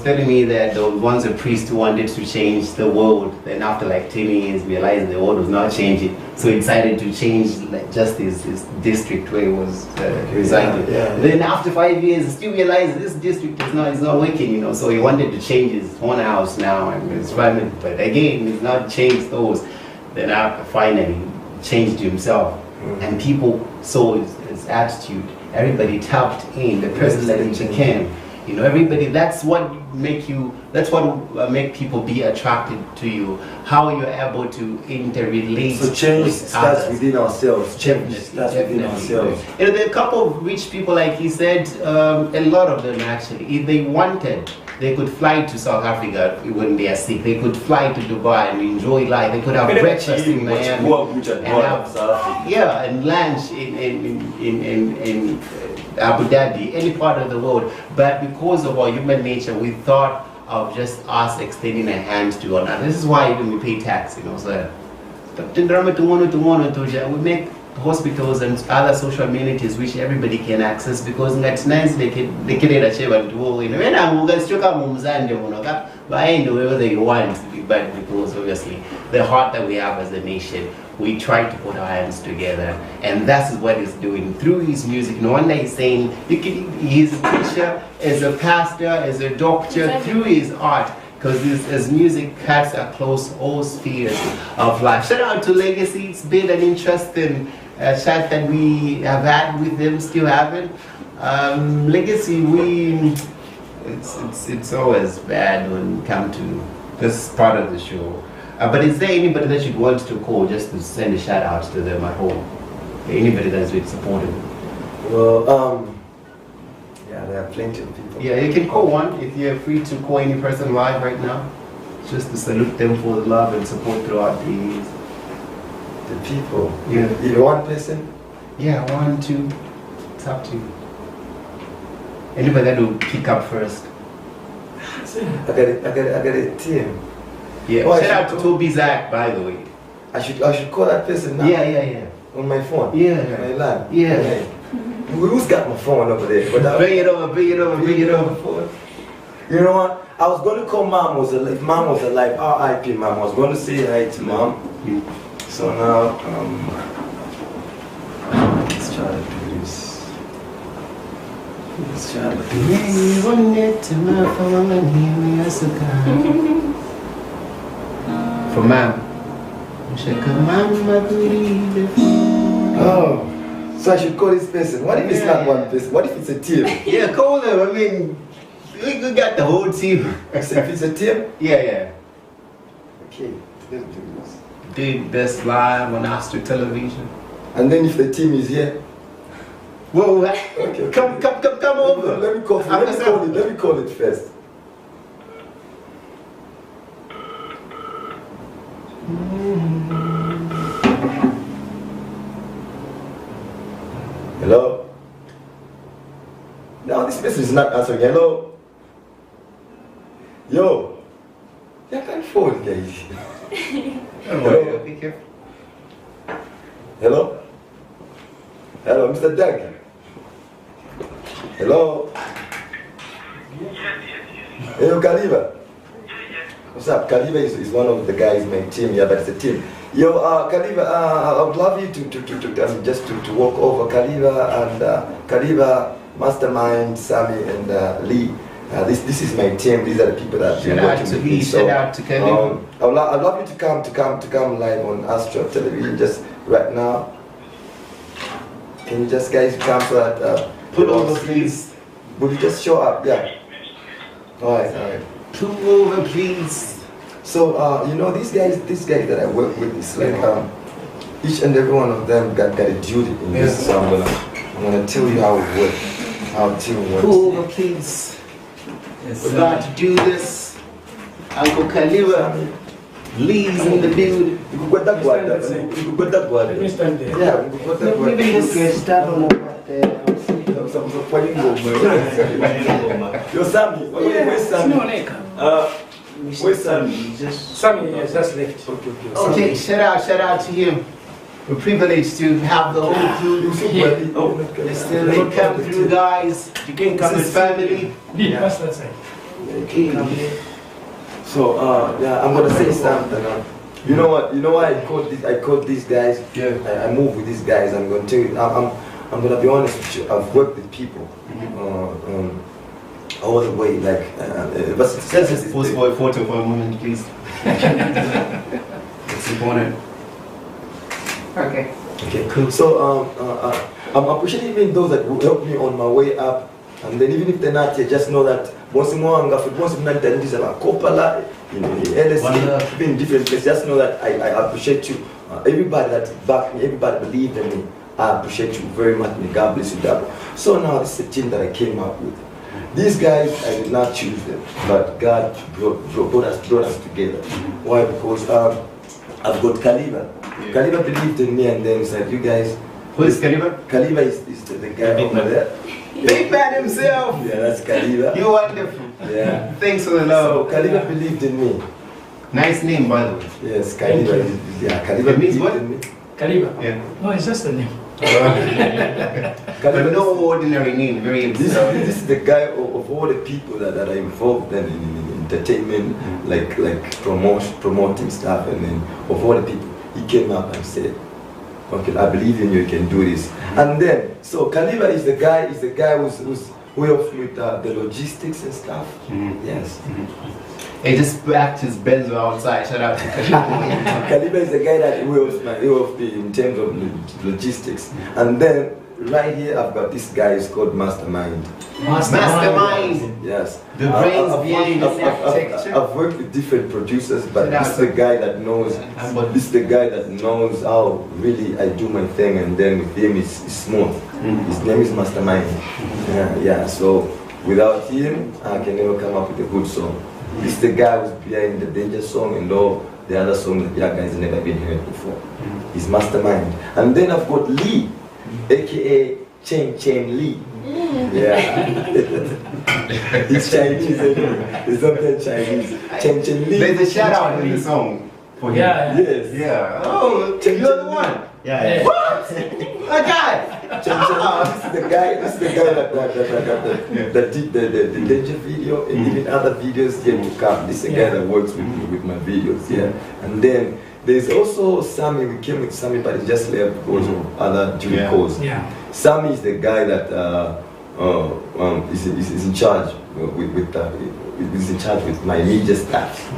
telling me that there was once a priest who wanted to change the world. Then after like 10 years, realized the world was not changing. So he decided to change just his district where he was residing. Then after 5 years, he still realized this district is not working. You know, so he wanted to change his own house now and his family. But again, he's not changed those. Then after finally changed himself, and people saw his attitude. Everybody tapped in the person that he became. You know, everybody. That's what make people be attracted to you. How you're able to interrelate. So change with starts others. within ourselves. Change starts within ourselves. You know, there are a couple of rich people, like he said, a lot of them actually, if they wanted, they could fly to South Africa when they are sick. They could fly to Dubai and enjoy life. They could have breakfast in Miami and have, and lunch in Abu Dhabi, any part of the world. But because of our human nature, we thought of just us extending a hand to one another. This is why even we pay tax, you know. So we make hospitals and other social amenities which everybody can access, because that's nice. They can achieve and do, you know. When I'm going to buy wherever they want, but because obviously the heart that we have as a nation, we try to put our hands together, and that's what he's doing through his music. No wonder he's saying he's a preacher, as a pastor, as a doctor, through his art, because his music cuts across all spheres of life. Shout out to Legacy. It's been an interesting chat that we have had with him, still having. Legacy, it's always bad when we come to this part of the show. But is there anybody that you want to call just to send a shout out to them at home? Anybody that's been supporting? Well, yeah, there are plenty of people. Yeah, you can call one if you're free to call any person live right now, just to salute them for the love and support throughout the years. The people. Yeah. You one person? Yeah, 1, 2. It's up to you. Anybody that will pick up first? I got a team. Yeah. Oh, shout out to Toby Zach, by the way. I should call that person now. Yeah. On my phone. Yeah. On my line. Yeah. Okay. Who's got my phone over there? But Bring it over. You know what? I was going to call Mom was alive. Mom was alive. R.I.P. Mom. I was going to say hi to Mom. So now, let's try to do this. Let's try to do this. For Mom. Oh, so I should call this person. What if it's not one person? What if it's a team? Yeah, call them. I mean, we got the whole team. If it's a team? Yeah. Okay, let's do this. Did best live on Astro Television. And then if the team is here? Whoa, Okay. Come over. Let me call it first. Hello? No, this person is not answering. Hello? Yo? I can't phone, guys. Hello? Be careful. Hello? Hello, Mr. Doug? Hello? Hello, Kaliva? What's up? Kaliva is one of the guys in my team, yeah, but it's a team. Yo, Kaliva, I would love you to walk over Kaliva and Kaliva, Mastermind, Sammy, and Lee. This is my team. These are the people that have been working with me. Shout out to Kaliva. I'd love you to come live on Astro Television just right now. Can you just guys come so that Pull over, please. Will you just show up? Yeah. All right. Pull over, please. So you know these guys that I work with, it's like each and every one of them got a duty in this. So I'm gonna tell you how it works, how a team works. Pull over, please. Yes, we're about to do this. Uncle Kaliva, Lee's in the building. You could put that one. Let me stand there. Yeah, we could put that one. Maybe just get started on what Yo, Sammy, where's Sammy? Where's Sammy? Sammy has just left. Okay, shout out to him. We're privileged to have the whole crew. Let's still come through, guys. You can come This is family. Yeah, that's that side. So yeah, I'm gonna say something. You know what? You know why I called these guys? Yeah. I move with these guys. I'm gonna tell you. I'm gonna be honest with you. I've worked with people all the way. Like, but Just pause for a photo for a moment, please. It's important. Okay. Okay, cool. So I'm appreciating even those that will help me on my way up. And then even if they're not here, just know that once more I'm going to Kopala, in LSE, even in different places, just know that I appreciate you. Everybody that backed me, everybody believed in me. I appreciate you very much. May God bless you, double. So now this is the team that I came up with. These guys, I did not choose them, but God brought us together. Why? Because I've got Kaliba. Yeah. Kaliba believed in me, and then he said, "You guys." Who is Kaliba? Kaliba is the guy over there. Big man himself. Yeah, that's Kaliba. You're wonderful. Yeah. Thanks for the love. So Kaliba believed in me. Nice name, by the way. Yes, Kaliba. Kaliba means believed what? in me. Kaliba? Yeah. No, it's just a name. But no ordinary name, very this is the guy of all the people that are involved in entertainment, like promoting stuff, and then of all the people, he came up and said, "Okay, I believe in you. You can do this." And then, so Kaliba is the guy who's helps with the logistics and stuff. Yes. He just packed his Benzo outside. Shout out to Kaliba. Kaliba is the guy that helps me in terms of logistics. And then right here I've got this guy is called Mastermind. Mastermind. Yes. The brains behind the architecture. I've worked with different producers, but this is the guy that knows. This is the guy that knows how really I do my thing, and then with him it's smooth. His name is Mastermind. Yeah. So without him, I can never come up with a good song. This is the guy who's behind the Danger song and all the other songs that young guys never been heard before. He's Mastermind. And then I've got Lee, aka Chain Lee. Yeah. He's Chinese, he's not that Chinese. Chain Lee. There's a shout out in the song for him. Yeah. Yes. Yeah. Oh, you're the one. Yeah. What? A guy. This is the guy that did the Danger video and even other videos yet to come. This is the guy that works with my videos. Yeah. And then there's also Sammy. We came with Sammy, but he just left because of other due cause. Yeah. Sammy is the guy that is in charge is in charge with my media staff.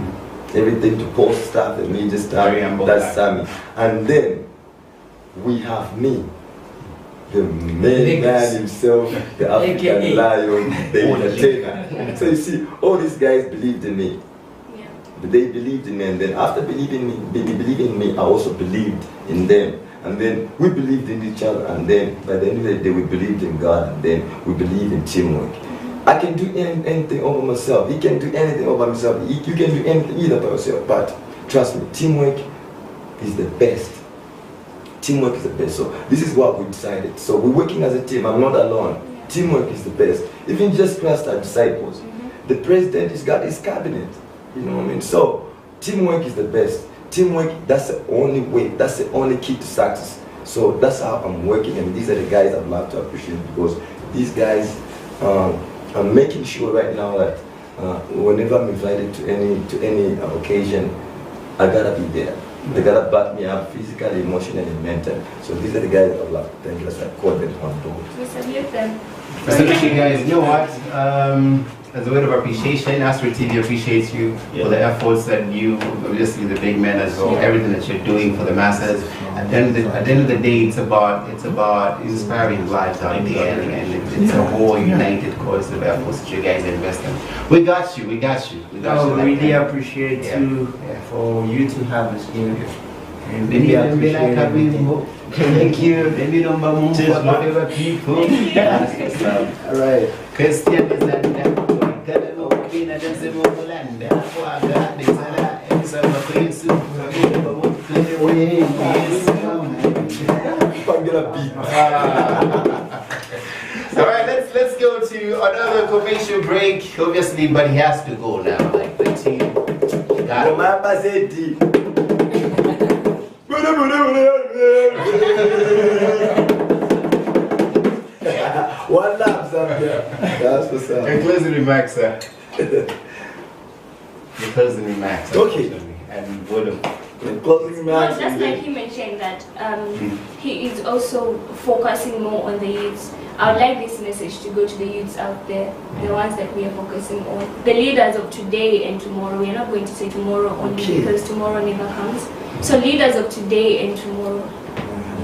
Everything to post stuff, the media stuff. That's Sammy. And then we have me, the main man himself, the African lion, the entertainer. So you see, all these guys believed in me. Yeah. They believed in me, and then after believing in me, I also believed in them. And then we believed in each other, and then by the end of the day, we believed in God, and then we believe in teamwork. I can do anything over myself. He can do anything over himself. You can do anything either by yourself. But trust me, teamwork is the best. Teamwork is the best. So this is what we decided. So we're working as a team. I'm not alone. Yeah. Teamwork is the best. Even just Christ our disciples. The president has got his cabinet. You know what I mean? So teamwork is the best. Teamwork, that's the only way. That's the only key to success. So that's how I'm working, and these are the guys I'd love to appreciate, because these guys are making sure right now that whenever I'm invited to any occasion, I gotta be there. They gotta back me up physically, emotionally, and mentally. So these are the guys I'd love to thank you. I call them on board. We salute them. Salute you guys. You know what? As a word of appreciation, Astro TV appreciates you for the efforts that you, obviously the big men as well, everything that you're doing for the masses. At the end of the day, it's about inspiring lives out there, and it's a whole united cause of efforts that you guys are investing. We got you. We really appreciate you for you to have us here. And really appreciate it. Thank you. Maybe number one for my favorite people. All right. Christian is that. Alright, let's go to another commercial break, obviously, but he has to go now. Like the team got ZED. One lap, sir. That's what's up. Your closing remarks, sir. Your closing remarks. Okay. And what closing remarks. Just like he mentioned that he is also focusing more on the youths. I would like this message to go to the youths out there, the ones that we are focusing on. The leaders of today and tomorrow. We are not going to say tomorrow only because tomorrow never comes. So leaders of today and tomorrow.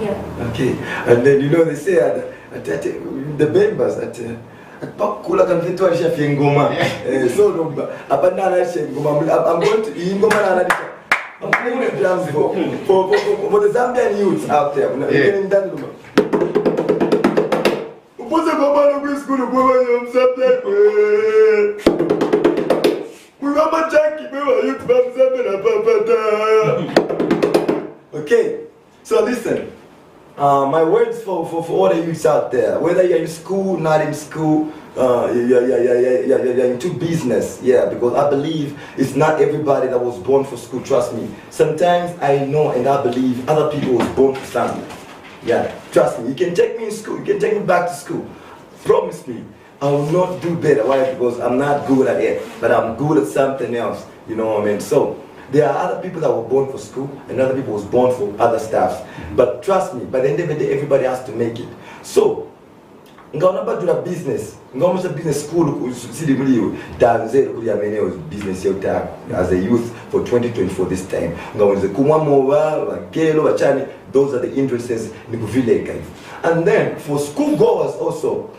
Yeah. Okay. And then they say at the members pakula kan vitu alisha ngoma. So no abandana alisha ngoma. I'm going to ngoma na anadika. I'm playing the drums for the Zambian youths out there. Getting done. Upoze baba no go school go on Sunday. We mama Jackie we were youth from Zambia papa. Okay. So listen. My words for all the youths out there, whether you're in school, not in school, you're into business, because I believe it's not everybody that was born for school, trust me. Sometimes I know and I believe other people was born for something. Trust me, you can take me in school, you can take me back to school. Promise me, I will not do better. Why? Because I'm not good at it, but I'm good at something else, you know what I mean? So, there are other people that were born for school and other people was born for other stuff. But trust me, by the end of the day, everybody has to make it. So, ngaona do a business. Ngaona business school usidi mliyo danze kulia meneo business yota as a youth for 2024 this time. Ngaona kumwa mowa, bagelo, bachani, those are the interests in kuvileka. And then for school goers also,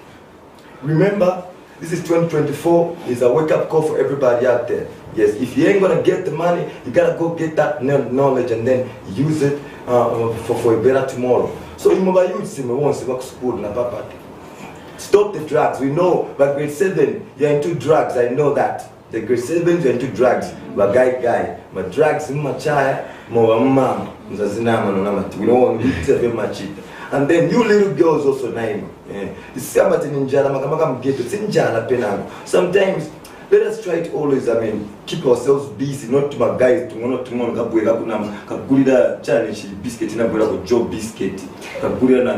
remember this is 2024, is a wake-up call for everybody out there. Yes, if you ain't gonna get the money, you gotta go get that knowledge and then use it for a better tomorrow. So in my youth, school, stop the drugs. We know by grade 7, you're into drugs. I know that. The grade 7, you're into drugs. But guy, my drugs in my child, my mom, we don't want to tell much. And then you little girls also name. Sometimes let us try to always, keep ourselves busy, not to my guys, tomorrow, Kagurida challenge, biscuit in a job biscuit, Kagurida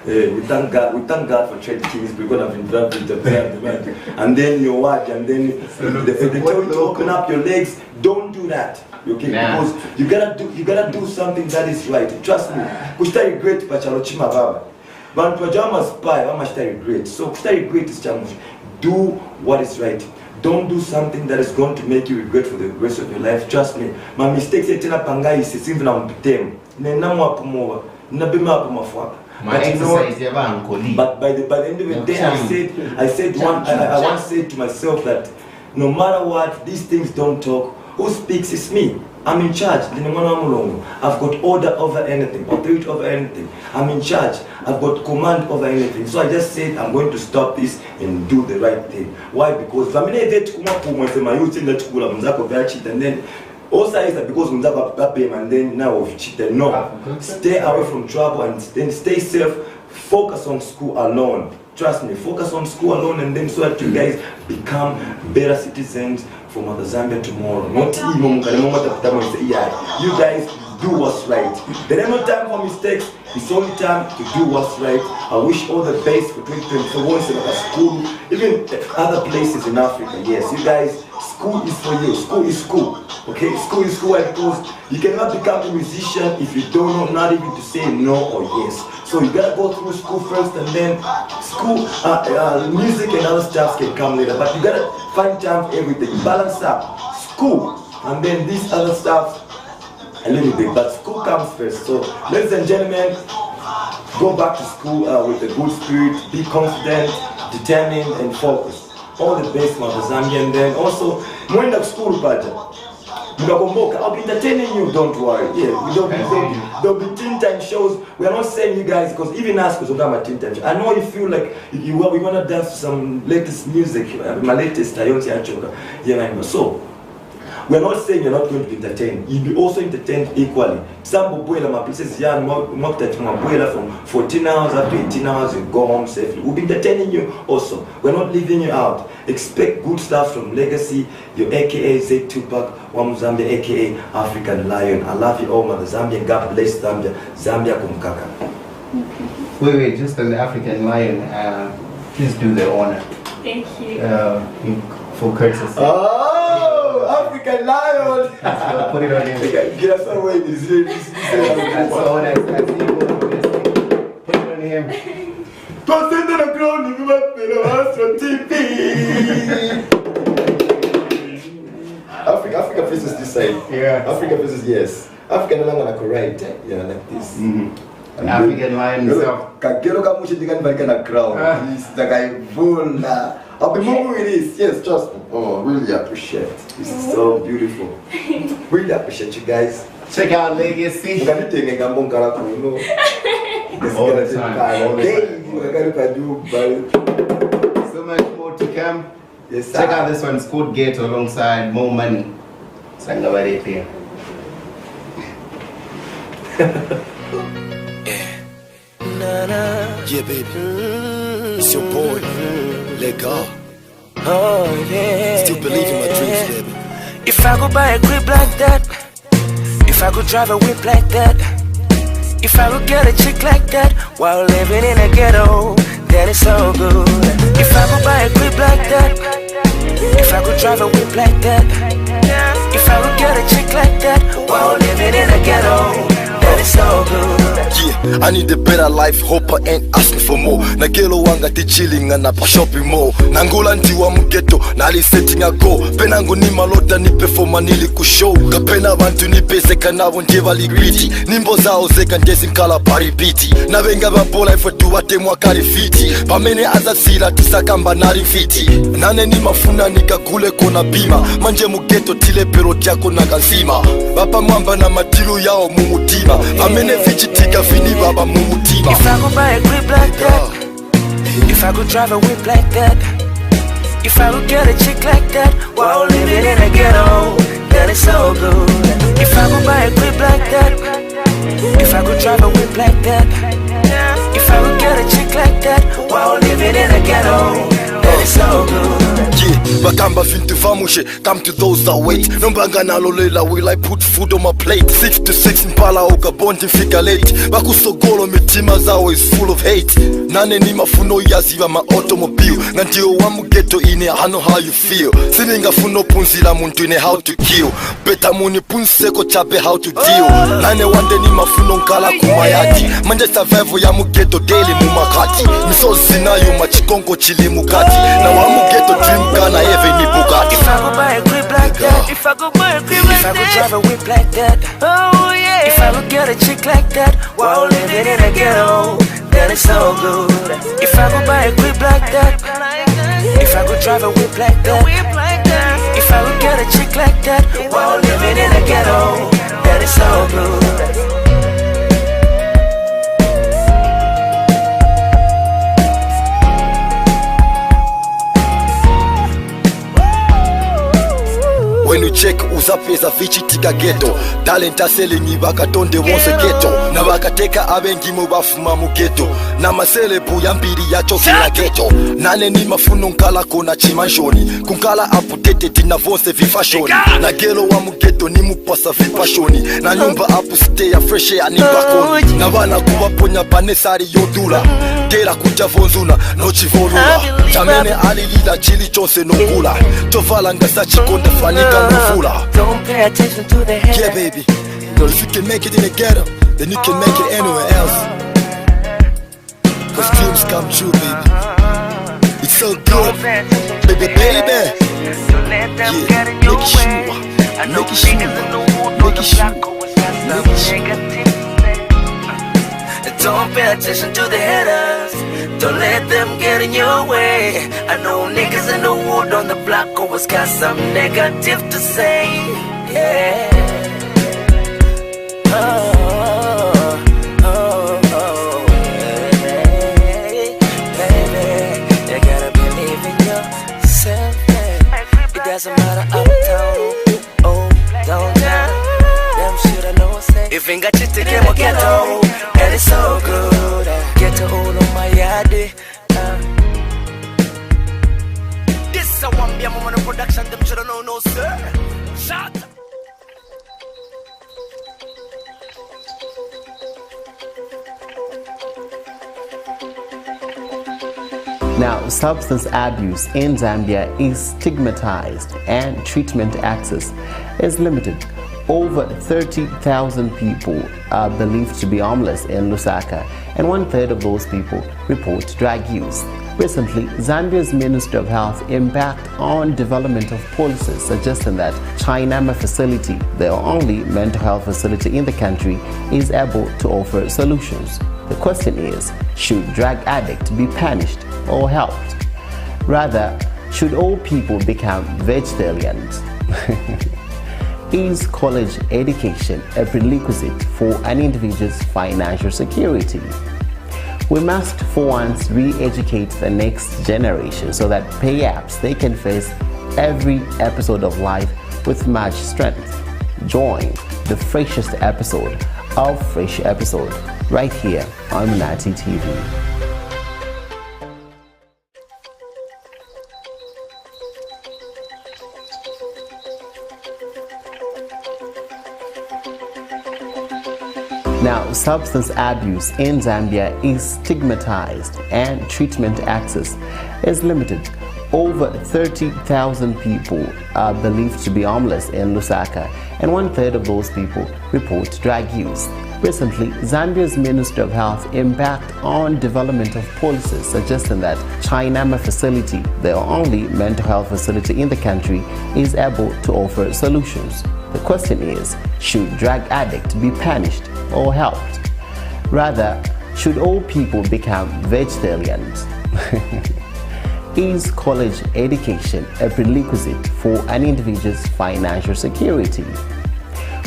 we thank God for trade kings, we're gonna have involved and then your watch, and then they tell you to open up your legs, don't do that. Okay, because you gotta do something that is right. Trust me. Kushita regret pachalochima baba. But pajama spy, how much I regret. So kushita regret is challenge. Do what is right. Don't do something that is going to make you regret for the rest of your life. Trust me. My mistakes are tena pangai is simple and pitem. Nenamu apumowa. Nabima apumafwa. But by the end of the day, I once said to myself that no matter what, these things don't talk. Who speaks is me. I'm in charge. I've got order over anything, authority over anything. I'm in charge. I've got command over anything. So I just said I'm going to stop this and do the right thing. Why? Because and then also is that because and then now we've cheated. No. Stay away from trouble and then stay safe. Focus on school alone. Trust me, focus on school alone and then so that you guys become better citizens for Mother Zambia tomorrow. Not even you guys do what's right. There ain't no time for mistakes. It's only time to do what's right. I wish all the best for 2024. Once in school, even other places in Africa. Yes, you guys, school is for you. School is school. Okay, school is school because you cannot become a musician if you don't know not even to say no or yes. So you gotta go through school first and then school, music and other stuff can come later. But you gotta find time for everything. Balance up. School and then this other stuff a little bit. But school comes first. So ladies and gentlemen, go back to school with a good spirit. Be confident, determined and focused. All the best, Mother Zambia. And then also, when the school budget. I'll be entertaining you, don't worry. Yeah, there'll be teen time shows. We are not saying you guys, because even us, because we're not teen time shows. I know you feel like we want to dance to some latest music, my latest So, we're not saying you're not going to be entertained. You'll be also entertained equally. Some bobuela, my places young, from 14 hours up to 18 hours, you go home safely. We'll be entertaining you also. We're not leaving you out. Expect good stuff from Legacy, your AKA ZED 2PAC, Zambia, AKA African Lion. I love you all, Mother Zambia. God bless Zambia. Zambia kumkaka. Wait, just as the African Lion, please do the honor. Thank you. For courtesy. Oh, African Lion! Put it on him. Get us away. That's so nice. Put it on him. Concentrate on the ground, you must be the Astro TV. Africa faces this side. Yeah. Africa faces, yes. Africa no longer like right. Yeah, like this. African lion himself. Kagero kamushi dikan na crowd. He's the guy full. I'll be moving with this. Yes, trust me. Oh, really appreciate it. This is so beautiful. Really appreciate you guys. Check out Legacy. All the time. So much more to come. Yes, Check out this one, Scott Gate alongside More Money. Sanga right here. Yeah, baby. It's your boy. Let go. Oh yeah. Still believe in my dreams, baby. If I could buy a crib like that, if I could drive a whip like that, if I could get a chick like that while living in a ghetto, then it's so good. If I could buy a crib like that, if I could drive a whip like that, if I could get a chick like that while living in a ghetto, then it's so good. Yeah, I need a better life, hope I ain't asking for more. Nagelo wanga ti chilling and pa shopping mall. Nangola ndiwa mgeto, nali setting a go. Penango ni malota ni performa nili kushow. Kapena bantu ni pese kanabo njeva ligriti. Nimbo zao zeka njezi nkala paripiti. Na venga babola ifo tuwate mwakari fiti. Pamene azasila tisakamba nari fiti. Nane ni mafuna nikakule kona bima. Manje mugeto tile pero tiako nakazima. Bapa mwamba na matilu yao mumutima. Pamene vichitika vini baba mumutima. If I could buy a crib like that, if I could drive a whip like that, if I could get a chick like that while living in a ghetto, then it's so good. If I could buy a crib like that, if I could drive a whip like that, if I could get a chick like that while living in a ghetto, then it's so good. Yeah, bakamba fintu vamushe, come to those that wait. Nombanga nalolela, will I put food on my plate? 6 to 6 mpala oka bondi fika late. Bakusogolo mitima zao is full of hate. Nane ni mafuno yaziva ma automobile. Nandiyo wa mugeto ine, I know how you feel. Sininga funo punzila muntu ine how to kill. Beta muni punseko chape how to deal. Nane wande ni mafuno nkala kumayati. Manje survival ya mugeto daily mumakati. Miso zinayo machikonko chili mukati. Na wa mugeto dream kana even ni Bugatti. If I could buy a crib like that, if I could buy a crib like that, if I could drive a whip like that, oh yeah, if I could get a chick like that while living in a ghetto, then it's so good. If I could buy a crib like that, if I could drive a whip like that, if I could get a chick like that while living in a ghetto, then it's so good. When you check uzapeza vichitika ghetto. Talenta selling bakatonde wonse ghetto. Na bakateka abengi mu bafuma mu ghetto. Na maselebu ya mbiri yachokera ghetto. Nane ni mafuno nkala kona chimanshoni. Kunkala updated tina vonse vifashoni. Na gelo wa mu ghetto ni mupasa vipashoni. Na nyumba apu stay ya fresh air ni bakoni. Na bana kuwaponya banesari yodula. Tera kuja vonzuna no chivolula. Chamene alilila chili chonse nongula. Tovala ngasa chikonda fanika. Don't pay attention to the head. Yeah, baby. Girl, if you can make it in the ghetto, then you can make it anywhere else. Cause dreams come true, baby. It's so good, baby, baby. Yeah, make it sure, make it sure, make it sure, make it sure. Don't pay attention to the haters. Don't let them get in your way. I know niggas in the wood on the block always got something negative to say. Yeah. Oh, oh, oh, hey, baby, you gotta believe in yourself. Yeah. It doesn't matter uptown, oh, downtown. Them shit I know say. If ain't got you to get more ghetto, and it's so good. Get to all on my yard. This is a one be a moment of production. Them should know, no sir. Shut. Now, substance abuse in Zambia is stigmatized and treatment access is limited. Over 30,000 people are believed to be homeless in Lusaka, and 1/3 of those people report drug use. Recently, Zambia's Minister of Health embarked on development of policies suggesting that Chainama facility, the only mental health facility in the country, is able to offer solutions. The question is, should drug addicts be punished or helped? Rather, should all people become vegetarians? Is college education a prerequisite for an individual's financial security? We must for once re-educate the next generation so that perhaps they can face every episode of life with much strength. Join the freshest episode of Fresh Episode right here on Munati TV. Now, substance abuse in Zambia is stigmatized and treatment access is limited. Over 30,000 people are believed to be homeless in Lusaka, and 1/3 of those people report drug use. Recently, Zambia's Minister of Health embarked on development of policies suggesting that Chainama facility, the only mental health facility in the country, is able to offer solutions. The question is, should drug addicts be punished or helped? Rather, should all people become vegetarians? Is college education a prerequisite for an individual's financial security?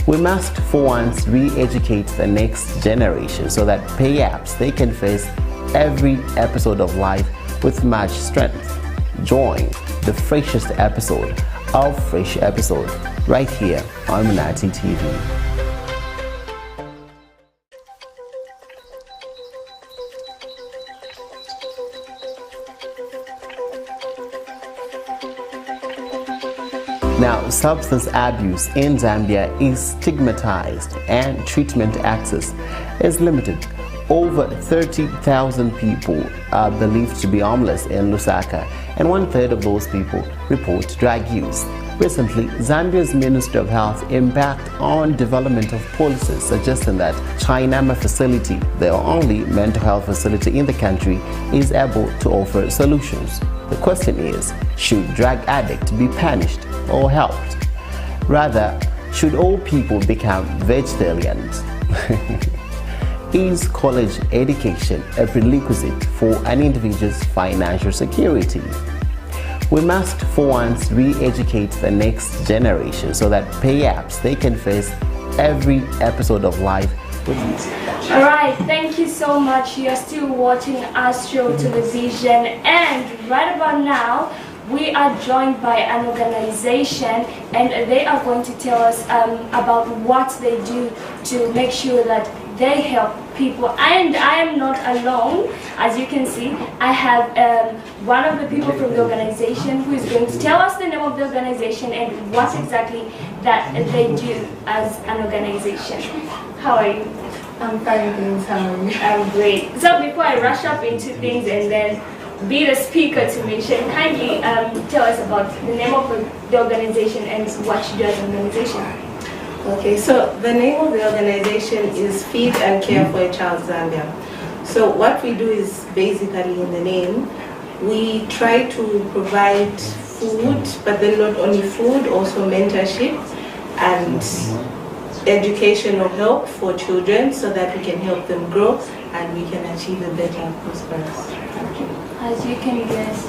We must for once re-educate the next generation so that perhaps they can face every episode of life with much strength. Join the freshest episode of Fresh Episode right here on Munati TV. Now, substance abuse in Zambia is stigmatized and treatment access is limited. Over 30,000 people are believed to be homeless in Lusaka, and 1/3 of those people report drug use. Recently, Zambia's Minister of Health embarked on development of policies suggesting that Chainama facility, the only mental health facility in the country, is able to offer solutions. The question is, should drug addicts be punished or helped? Rather, should all people become vegetarians? Is college education a prerequisite for an individual's financial security? We must for once re-educate the next generation so that perhaps they can face every episode of life with ease. Alright, thank you so much. You are still watching Astro Television, and right about now we are joined by an organization, and they are going to tell us about what they do to make sure that they help people. And I am not alone. As you can see, I have one of the people from the organization who is going to tell us the name of the organization and what exactly that they do as an organization. How are you? I'm fine, thanks. How are you? I'm great. So before I rush up into things and then be the speaker to mention, kindly tell us about the name of the organization and what you do as an organization. Okay, so the name of the organization is Feed and Care for a Child Zambia. So what we do is basically in the name, we try to provide food, but then not only food, also mentorship and educational help for children so that we can help them grow and we can achieve a better prosperous country. As you can guess,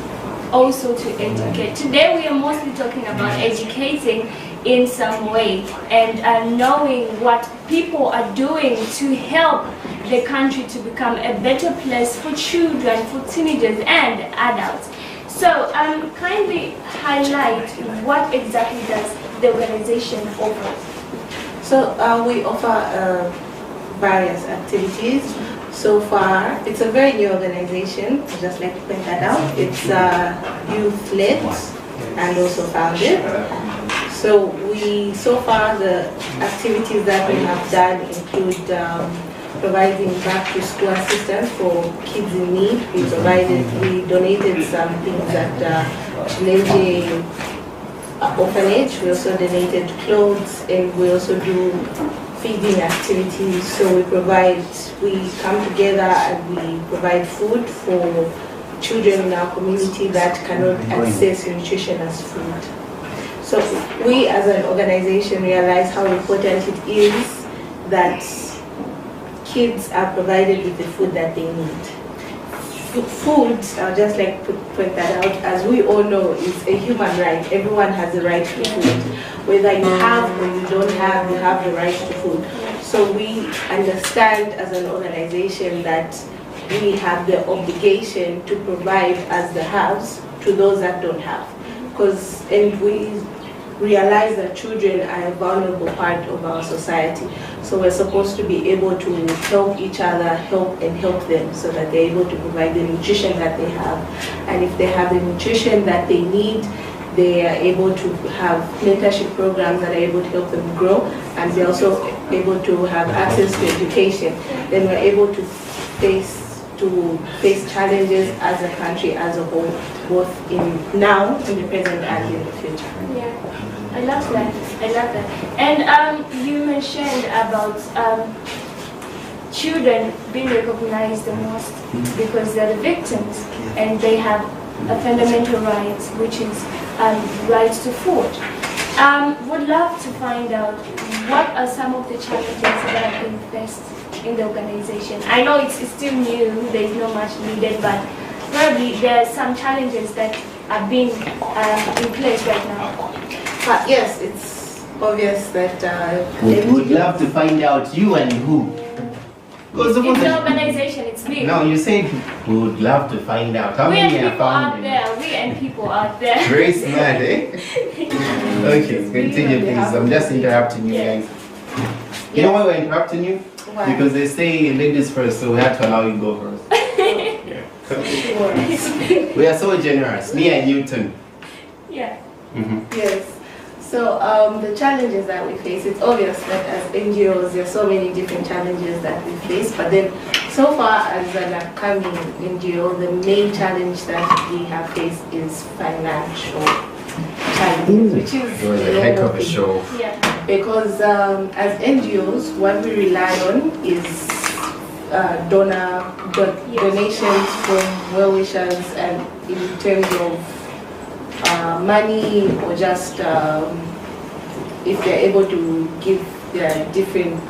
also to educate. Today we are mostly talking about educating in some way and knowing what people are doing to help the country to become a better place for children, for teenagers and adults. So kindly highlight what exactly does the organization offer? So we offer various activities. So far, it's a very new organization, I'd just like to point that out. It's youth-led and also founded. So far the activities that we have done include providing back to school assistance for kids in need. We donated some things at Lenge orphanage. We also donated clothes, and we also do feeding activities. So we come together and we provide food for children in our community that cannot access nutritious food. So we as an organization realize how important it is that kids are provided with the food that they need. Food, I'll just like point that out, as we all know, is a human right. Everyone has the right to food. Whether you have or you don't have, you have the right to food. So we understand as an organization that we have the obligation to provide as the haves to those that don't have. And we realize that children are a vulnerable part of our society. So we're supposed to be able to help each other, help them so that they're able to provide the nutrition that they have. And if they have the nutrition that they need, they are able to have mentorship programs that are able to help them grow, and they're also able to have access to education. Then we're able to face challenges as a country as a whole, both in now, in the present, and in the future. Yeah. I love that. And you mentioned about children being recognized the most because they're the victims and they have a fundamental right, which is right to food. Would love to find out what are some of the challenges that have been faced in the organization. I know it's still new, there's not much needed, but probably there are some challenges that are being in place right now. Yes, it's obvious that would love to find out you and who. It's the organization, it's big. No, you said we would love to find out. How many are found? We and people out there. Very smart, eh? Okay, continue please. I'm just interrupting you guys. You know why we're interrupting you? Why? Because they say ladies first, so we have to allow you to go first. We are so generous, me and Newton. Yeah. Yes. So the challenges that we face, it's obvious that as NGOs, there are so many different challenges that we face, but then so far as an upcoming NGO, the main challenge that we have faced is financial challenges, which is It was a heck of a show. Yeah. Because as NGOs, what we rely on is donations from well-wishers, and in terms of money, or just if they're able to give their different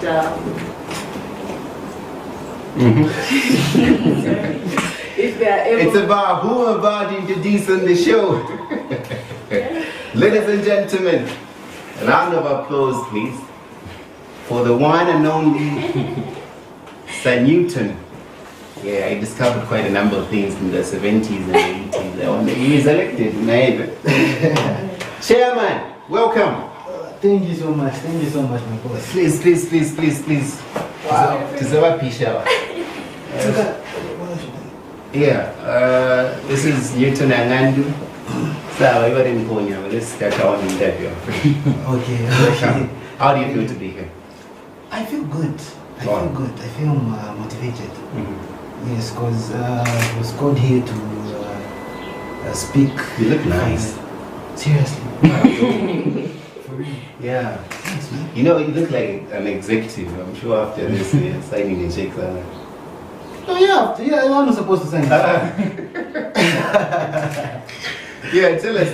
if they're able. It's about who I'm about introducing the show. Ladies and gentlemen, a round of applause please for the one and only Sir Newton. Yeah, I discovered quite a number of things in the 70s and 80s. He was elected, Chairman, welcome. Thank you so much, my boss. Please. Wow. This is Newton Angandu. So, let's start our interview. Okay. How do you feel to be here? I feel good. I feel motivated. Yes, because I was called here to speak. You look nice. Seriously. For real. Yeah. Thanks, man. You know, you look like an executive. I'm sure after this, you're signing a check. Oh yeah, I'm not supposed to sign. Yeah, tell us.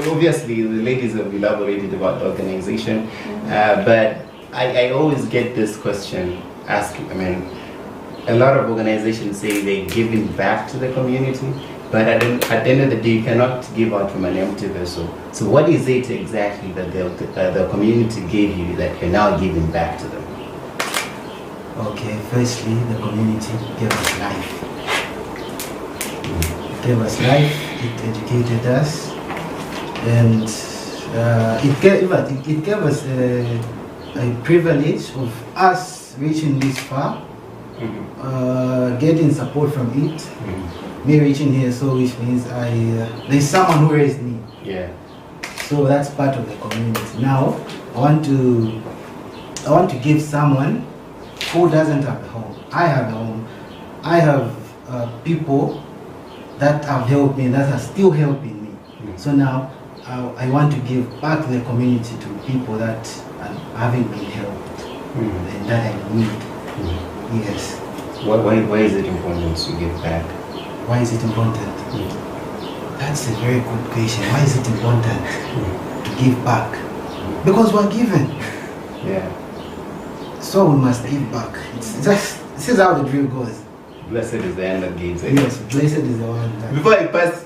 Obviously, the ladies have elaborated about the organization, but I always get this question asked. I mean, a lot of organizations say they're giving back to the community, but at the end of the day, you cannot give out from an empty vessel. So what is it exactly that the community gave you that you're now giving back to them? Okay, firstly, the community gave us life. It gave us life, it educated us, and it gave us a privilege of us reaching this far. Getting support from it, me reaching here, so which means there's someone who raised me. Yeah. So that's part of the community. Now I want to give someone who doesn't have a home. I have a home. I have people that have helped me, that are still helping me. So now I want to give back the community to people that haven't been helped and that I need. Yes. Why is it important to give back? Why is it important? That's a very good question. Why is it important to give back? Because we're given. Yeah. So we must give back. It's just, this is how the drill goes. Blessed is the end that gives. Yes, blessed is the one that... Before I pass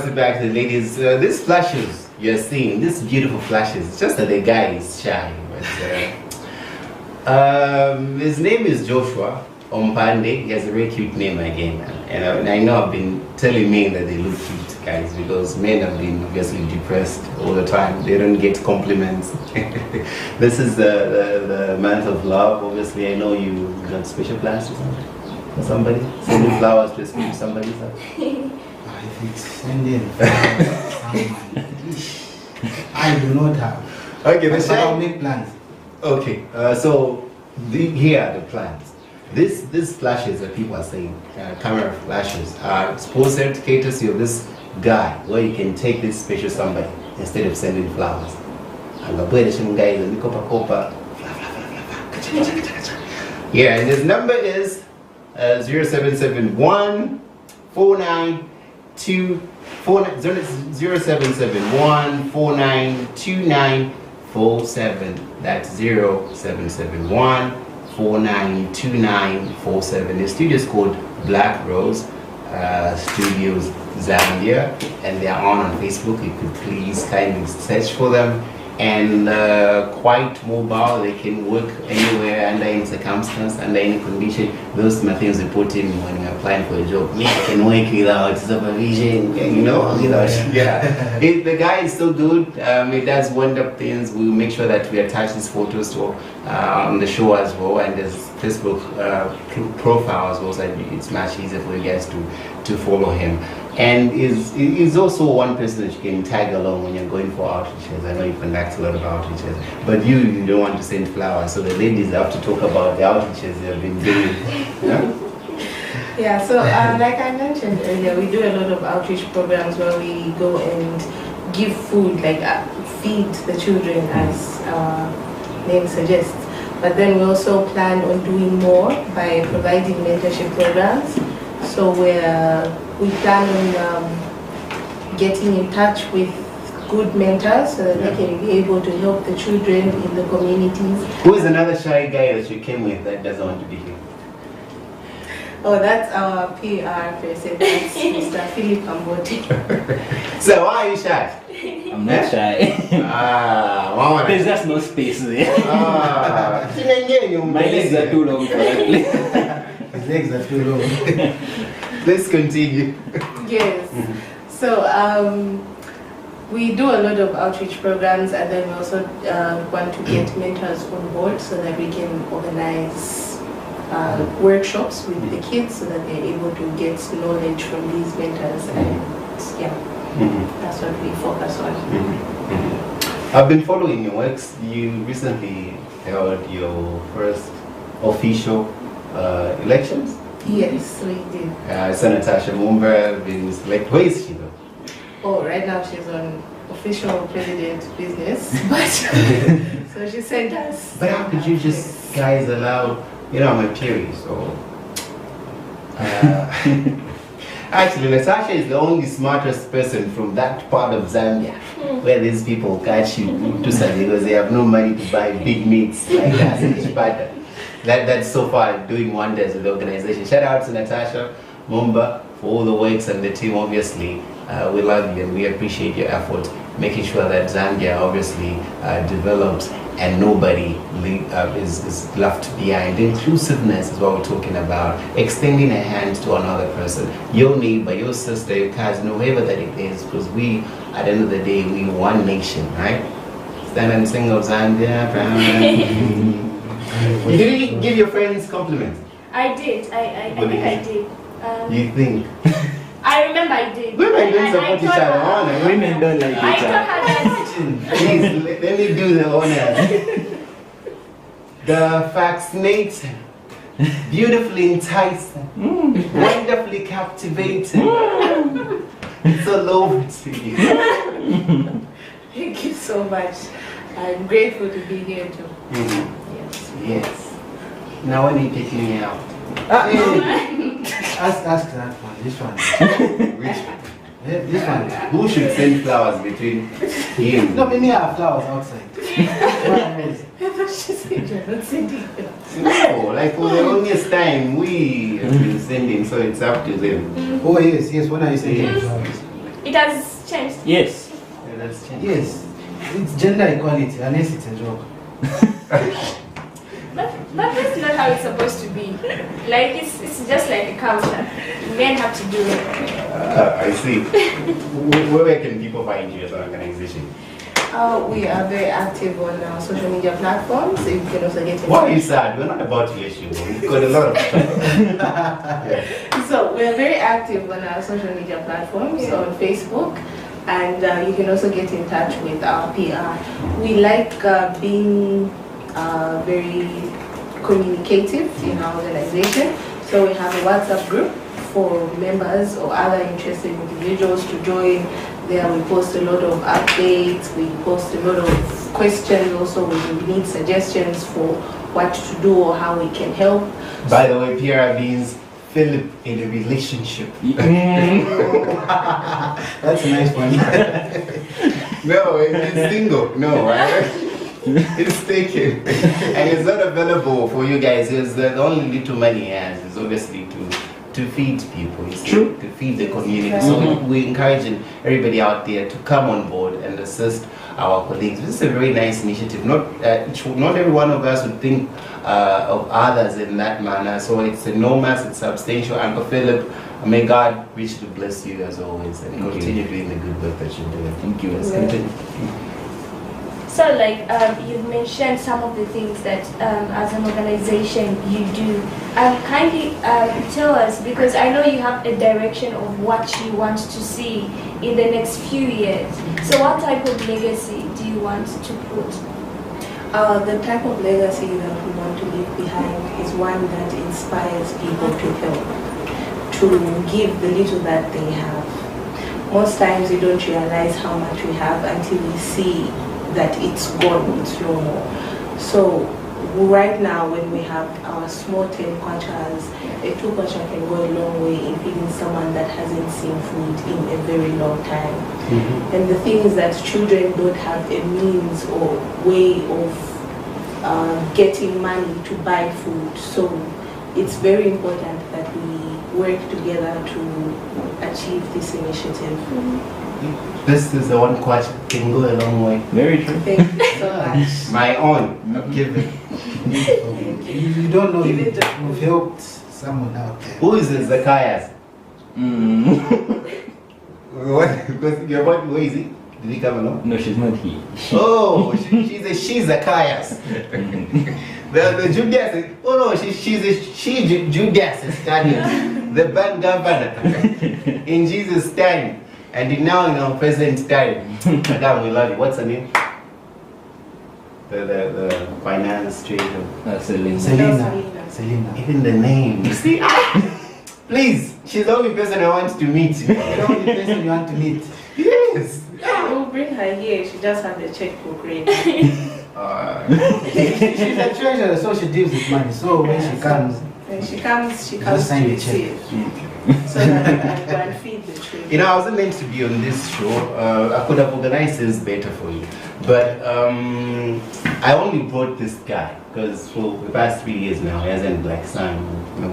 it back to the ladies, these flashes you're seeing, these beautiful flashes, it's just that the guy is shy. But, his name is Joshua Ompande. He has a very cute name again. And I know I've been telling men that they look cute, guys, because men have been obviously depressed all the time. They don't get compliments. This is the month of love. Obviously, I know you got special plans or something. For somebody? Sending flowers to somebody? If it's sending flowers to someone, I do not have. Okay, but I'll make plans. Okay, so here are the plans. These flashes that people are saying, camera flashes, are sponsored courtesy of this guy, where you can take this special somebody instead of sending flowers. Yeah, and his number is 0771 492 492947. That's 0771 492947. The studio is called Black Rose Studios Zambia, and they are on Facebook. You could please kindly search for them. And quite mobile, they can work anywhere, under any circumstance, under any condition. Those are the things we put in when you're applying for a job. You can work without supervision, you know, yeah. The guy is so good. He does wonderful things. We'll make sure that we attach these photos to on the show as well, and there's Facebook profile as well, so it's much easier for you guys to follow him. And is also one person that you can tag along when you're going for outreaches. I know you conduct a lot of outreaches, but you don't want to send flowers, so the ladies have to talk about the outreaches they've been doing. Yeah, so like I mentioned earlier, we do a lot of outreach programs where we go and give food, like feed the children, as our name suggests. But then we also plan on doing more by providing mentorship programs. So we plan on getting in touch with good mentors so that they can be able to help the children in the communities. Who is another shy guy that you came with that doesn't want to be here? Oh, that's our PR person, that's Mr. Philip Kambote. So why are you shy? I'm not shy. There's just no space there. My legs are too long for that place. His legs are too long. Let's continue. Yes. So we do a lot of outreach programs, and then we also want to get mentors on board so that we can organize workshops with the kids so that they're able to get knowledge from these mentors, and yeah, that's what we focus on. I've been following your works. You recently held your first official elections. Yes, we did. Senator Mumba been selected. Where is she though? Oh, right now she's on official president business, but so she sent us. But how could you just guys allow? You know, I'm a peer, so actually Natasha is the only smartest person from that part of Zambia where these people catch you to say because they have no money to buy big meats like that. That's so far doing wonders with the organization. Shout out to Natasha Mumba for all the works and the team. Obviously, we love you and we appreciate your effort, making sure that Zambia obviously develops and nobody is left behind. Inclusiveness is what we're talking about. Extending a hand to another person, your neighbor, your sister, your cousin, whoever that it is, because we, at the end of the day, we one nation, right? Stand and sing of Zambia. Did you give your friends compliments? I did. I think I did. You think? I remember I did. Women don't support each other. Women don't like each I told other. her that. Please, let me do the honors. The fascinating, beautifully enticing, wonderfully captivating. It's all over to you. Thank you so much. I'm grateful to be here too. Yes. Now when are you taking me out? Ask that one. This one. Which? Yeah, this one. Who should send flowers between you? No, maybe I have flowers outside. She said you're not sending them. No, like for the longest time we have been sending, so it's up to them. Oh yes. When are you sending flowers? It has changed. Yes. Yeah, that's changed. Yes. It's gender equality, unless it's a joke. But that's not how it's supposed to be. Like it's just like a culture. Men have to do it. I see. Where can people find you as an organization? We are very active on our social media platforms. You can also get in Why are you sad? We're not about to let you go. We've got a lot of yeah. So we're very active on our social media platforms on Facebook, and you can also get in touch with our PR. We like being very communicative in our organization. So we have a WhatsApp group for members or other interested individuals to join. There we post a lot of updates, we post a lot of questions also when we need suggestions for what to do or how we can help. By the way, PR means Philip in a relationship. That's a nice one. No, it's single. No, right? It's taken. And it's not available for you guys. It's the only little money he has is obviously to feed people, you see, True. to feed the community. So we're encouraging everybody out there to come on board and assist our colleagues. This is a very nice initiative. Not every one of us would think of others in that manner. So it's enormous, it's substantial. Uncle Philip, may God richly bless you as always and continue doing the good work that you're doing. Thank you. So like you've mentioned some of the things that as an organization you do. Kindly tell us, because I know you have a direction of what you want to see in the next few years. So what type of legacy do you want to put? The type of legacy that we want to leave behind is one that inspires people to help, to give the little that they have. Most times we don't realize how much we have until we see that it's gone, it's no more. So right now when we have our small 10 kwachas, a 2 kwacha can go a long way in feeding someone that hasn't seen food in a very long time. And the thing is that children don't have a means or way of getting money to buy food. So it's very important that we work together to achieve this initiative. This is the one question can go a long way. Very true. Thank you so much. My own. I'm giving. You don't know, you've helped someone out there. Who is it? Zacchaeus? What? Because your boy, where is he? Did he come along? No, she's not here. Oh, she's Zacchaeus. The Judas. Oh no, Judas Iscariot, the band governor in Jesus' time. And now in our present time, Madam, we love you. What's her name? The finance trader. Selena. Even the name. You see? Please, she's the only person I want to meet. The only person you want to meet. Yes. We'll bring her here. She just has a checkbook ready. She's a treasurer, so she deals with money. So when she comes, she comes just to sign the check. receive. So that I can go and feed the children. You know, I wasn't meant to be on this show. I could have organized this better for you. But I only brought this guy because for the past 3 years now, he hasn't like sung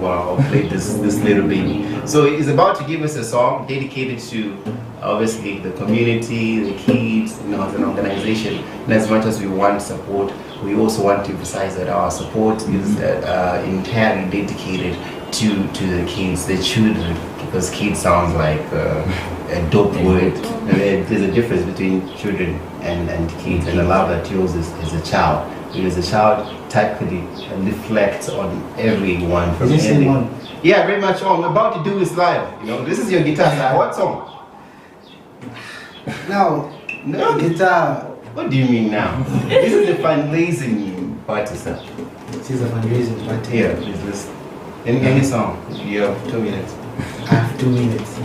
or played this little baby. So he's about to give us a song dedicated to obviously the community, the kids, you know, as an organization. And as much as we want support, we also want to emphasize that our support is entirely dedicated to the kids, the children, because kids sounds like a dope word. There's a difference between children and kids, and I love that yours is a child. Because a child tactfully reflects on everyone from anything. Yeah, very much. I'm about to do this live. You know, this is your guitar. What song? No, guitar. What do you mean now? This is the fundraising party, sir. This is a fundraising party. Yeah, is this any song? You have 2 minutes. I have 2 minutes.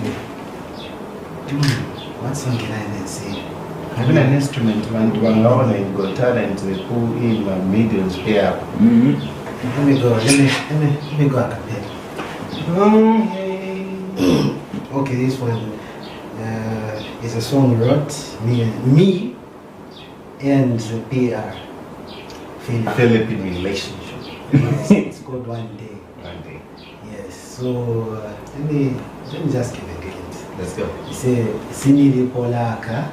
What song can I then sing? Having an instrument, one alone, and got talent to pull in my middles here. Let me go. Let me go a cappella. Okay, this one is a song we wrote, me and the PR. Philippine relationship. Yes, it's called One Day. One day. Yes, so let me just give a hint. Let's go. Say, sinilipolaka,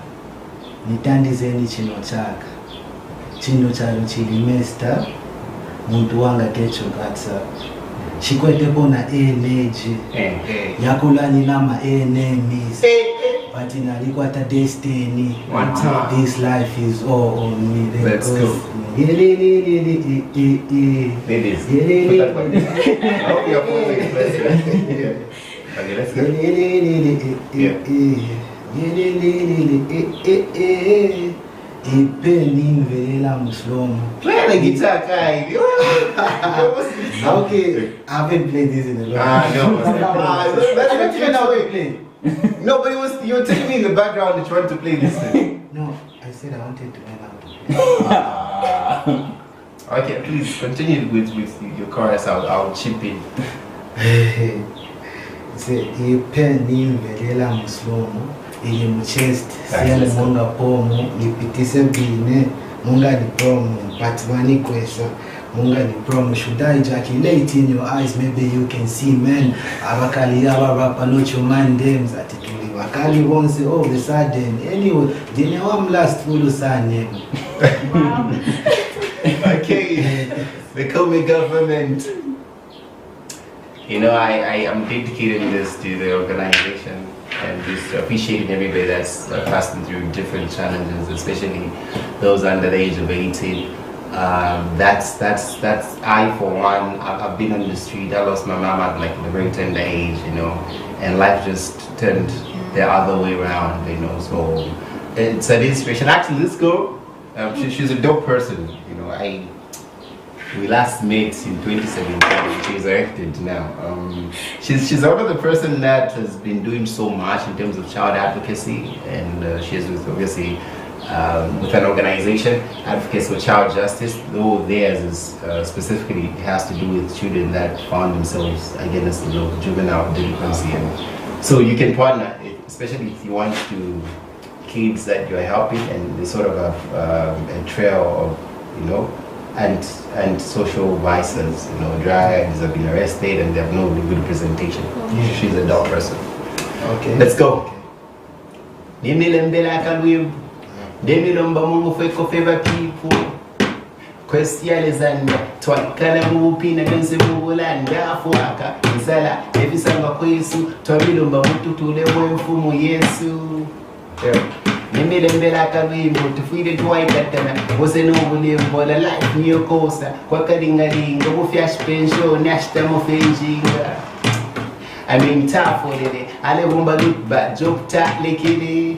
nitandizeni chino chaka. Chino chalo chilimesta, muntu wanga kecho katsa. Chikwete bona energy. Yakulani nama enemies. But in Aliquata destiny, one time. This life is all on me. Let's go. Ladies. Ladies. I hope you're following. Okay, let's go. Play the guitar, guy. Okay, I haven't played this in a long time. No. That's even how we play. No, but you were telling me in the background that you want to play this thing. No, I said I wanted to learn how to play. Okay, please continue with your chorus. I'll chip in. Say, ipeni mvelela muslomo, ili mchest, siyale monga pomo, ipitise bine, monga ni promo, patmani kwesa, monga ni promo. Should I ejaculate in your eyes? Maybe you can see men. Abakali yaba rapa not your man dames. Atituli wakali won't say all of a sudden. Anyway, dine wam last full sane. Wow. Okay, the Komi government. You know, I am dedicating this to the organization and just appreciating everybody that's passing through different challenges, especially those under the age of 18. That's I for one. I've been on the street. I lost my mom at like a very tender age, you know, and life just turned the other way around, you know. So it's an inspiration. Actually, this girl, she's a dope person, you know. We last met in 2017. She's elected now. She's one of the person that has been doing so much in terms of child advocacy, and she's with obviously with an organization, Advocates for Child Justice, though theirs is specifically has to do with children that found themselves against juvenile delinquency. And so you can partner, especially if you want to kids that you're helping, and they sort of have a trail of, you know, and social vices, you know, drugs have been arrested and they have no good representation. She's a dog person. Okay. Let's go. Demilomba Mungu feko favor people. Kwesiale zanda twakala mupina benze mubulanda afuaka isala ebisanga kwesu twamilomba mutu tule mfumu Yesu. Nimilembela kalwimbo tufire twaikatana wose nobulembo la life niyo kosa kwakalingalinga bufyash pension nashita mufenjinga. I mean tough for it. Ale bomba lutba jokta lekile.